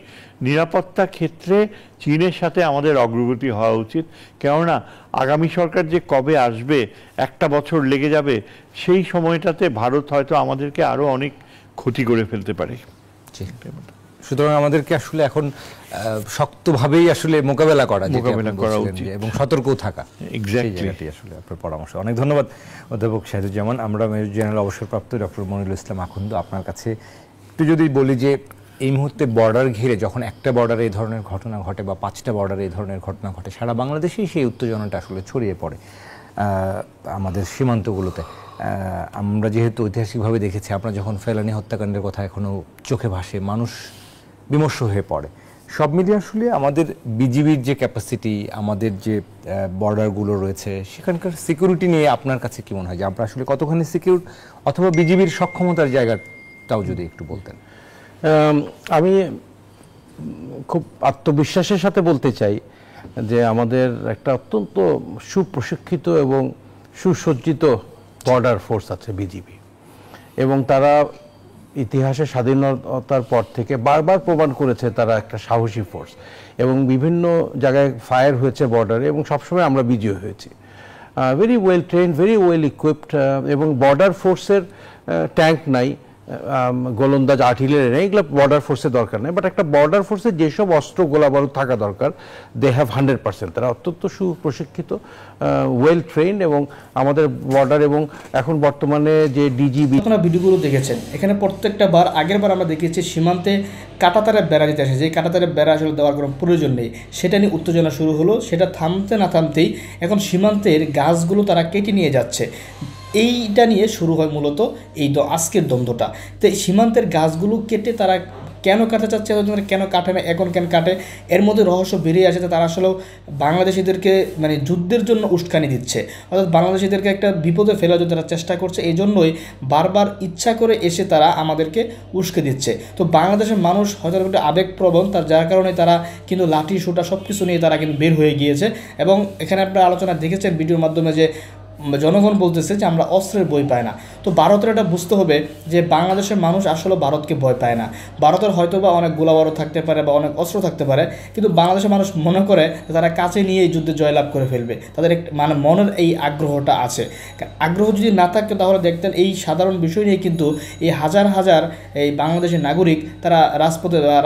নিরাপত্তা ক্ষেত্রে চীনের সাথে আমাদের অগ্রগতি হওয়া উচিত। কেননা আগামী সরকার যে কবে আসবে, একটা বছর লেগে যাবে, সেই সময়টাতে ভারত হয়তো আমাদেরকে আরও অনেক ক্ষতি করে ফেলতে পারে। সুতরাং আমাদেরকে আসলে এখন শক্তভাবেই আসলে মোকাবেলা করা উচিত এবং সতর্কও থাকা। এক্স্যাক্টলি আসলে আপনার পরামর্শ। অনেক ধন্যবাদ অধ্যাপক শাহিদুজ্জামান। আমরা মেজর জেনারেল অবসরপ্রাপ্ত ডক্টর মনিরুল ইসলাম আখন্দ, আপনার কাছে একটু যদি বলি যে এই মুহূর্তে বর্ডার ঘিরে যখন একটা বর্ডারে এই ধরনের ঘটনা ঘটে বা 5টা বর্ডারে এই ধরনের ঘটনা ঘটে, সারা বাংলাদেশেই সেই উত্তেজনাটা আসলে ছড়িয়ে পড়ে আমাদের সীমান্তগুলোতে। আমরা যেহেতু ঐতিহাসিকভাবে দেখেছি, আপনার যখন ফেলানি হত্যাকাণ্ডের কথা এখনও চোখে ভাসে, মানুষ বিমর্ষ হয়ে পড়ে। সব মিলিয়ে আসলে আমাদের বিজিবির যে ক্যাপাসিটি, আমাদের যে বর্ডারগুলো রয়েছে, সেখানকার সিকিউরিটি নিয়ে আপনার কাছে কি মনে হয় যে আমরা আসলে কতখানি সিকিউর, অথবা বিজিবির সক্ষমতার জায়গাটাও যদি একটু বলতেন। আমি খুব আত্মবিশ্বাসের সাথে বলতে চাই যে আমাদের একটা অত্যন্ত সুপ্রশিক্ষিত এবং সুসজ্জিত বর্ডার ফোর্স আছে বিজিবি, এবং তারা ইতিহাসে স্বাধীনতার পর থেকে বারবার প্রমাণ করেছে তারা একটা সাহসী ফোর্স, এবং বিভিন্ন জায়গায় ফায়ার হয়েছে বর্ডারে, এবং সবসময় আমরা বিজয়ী হয়েছি। Very well trend, very well equipped, এবং বর্ডার ফোর্সের ট্যাঙ্ক নাই, গোলন্দাজ আর্টিলারি নেই, এগুলো বর্ডার ফোর্সের দরকার নেই। বাট একটা বর্ডার ফোর্সের যেসব অস্ত্র গোলা বারুদ থাকা দরকার, দে হ্যাভ 100%। তারা অত্যন্ত সুপ্রশিক্ষিত, ওয়েল ট্রেন্ড, এবং আমাদের বর্ডার, এবং এখন বর্তমানে যে ডিজিবি, আপনারা ভিডিওগুলো দেখেছেন, এখানে প্রত্যেকটা বার, আগের বার আমরা দেখেছি সীমান্তে কাঁটাতারের বেড়া দিতে আসে, যে কাঁটাতারের বেড়া আসলে দেওয়ার কোনো প্রয়োজন নেই, সেটা নিয়ে উত্তেজনা শুরু হলো। সেটা থামতে না থামতেই এখন সীমান্তের গাছগুলো তারা কেটে নিয়ে যাচ্ছে। এইটা নিয়ে শুরু হয় মূলত এই আজকের দ্বন্দ্বটা। তো সীমান্তের গাছগুলো কেটে তারা কেন কাটতে চাচ্ছে, কেন কাটে না, এখন কেন কাটে, এর মধ্যে রহস্য বেরিয়ে আসে। তারা আসলে বাংলাদেশিদেরকে মানে যুদ্ধের জন্য উস্কানি দিচ্ছে, অর্থাৎ বাংলাদেশিদেরকে একটা বিপদে ফেলার জন্য তারা চেষ্টা করছে। এই জন্যই বারবার ইচ্ছা করে এসে তারা আমাদেরকে উস্কে দিচ্ছে। তো বাংলাদেশের মানুষ হয়তো একটা আবেগপ্রবণ, যার কারণে তারা কিন্তু লাঠি সোটা সব কিছু নিয়ে তারা কিন্তু বের হয়ে গিয়েছে। এবং এখানে আপনারা আলোচনা দেখেছেন ভিডিওর মাধ্যমে যে জনগণ বলতেছে যে আমরা অস্ত্রের ভয় পাই না। তো ভারতের এটা বুঝতে হবে যে বাংলাদেশের মানুষ আসলে ভারতকে ভয় পায় না। ভারতের হয়তো বা অনেক গোলাবারুদ থাকতে পারে বা অনেক অস্ত্র থাকতে পারে, কিন্তু বাংলাদেশের মানুষ মনে করে তারা কাছে নিয়ে এই যুদ্ধে জয়লাভ করে ফেলবে। তাদের মানে মনের এই আগ্রহটা আছে। আগ্রহ যদি না থাকতো তাহলে দেখতেন এই সাধারণ বিষয় নিয়ে কিন্তু এই হাজার হাজার এই বাংলাদেশের নাগরিক তারা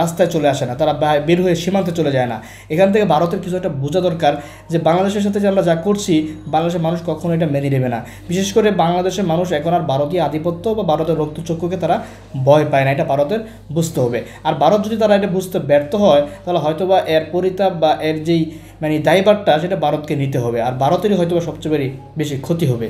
রাস্তায় চলে আসে না, তারা বের হয়ে সীমান্তে চলে যায় না। এখান থেকে ভারতের কিছু একটা বোঝা দরকার যে বাংলাদেশের সাথে যে আমরা যা করছি, বাংলাদেশের মানুষ কখনো এটা মেনে নেবে না। বিশেষ করে বাংলাদেশের মানুষ এখন আর ভারতীয় আধিপত্য বা ভারতের রক্তচক্ষুকে তারা ভয় পায় না, এটা ভারতের বুঝতে হবে। আর ভারত যদি তারা এটা বুঝতে ব্যর্থ হয়, তাহলে হয়তোবা এর পরিতাপ বা এর যেই মানে দায়ভারটা সেটা ভারতকে নিতে হবে, আর ভারতেরই হয়তোবা সবচেয়ে বেশি ক্ষতি হবে।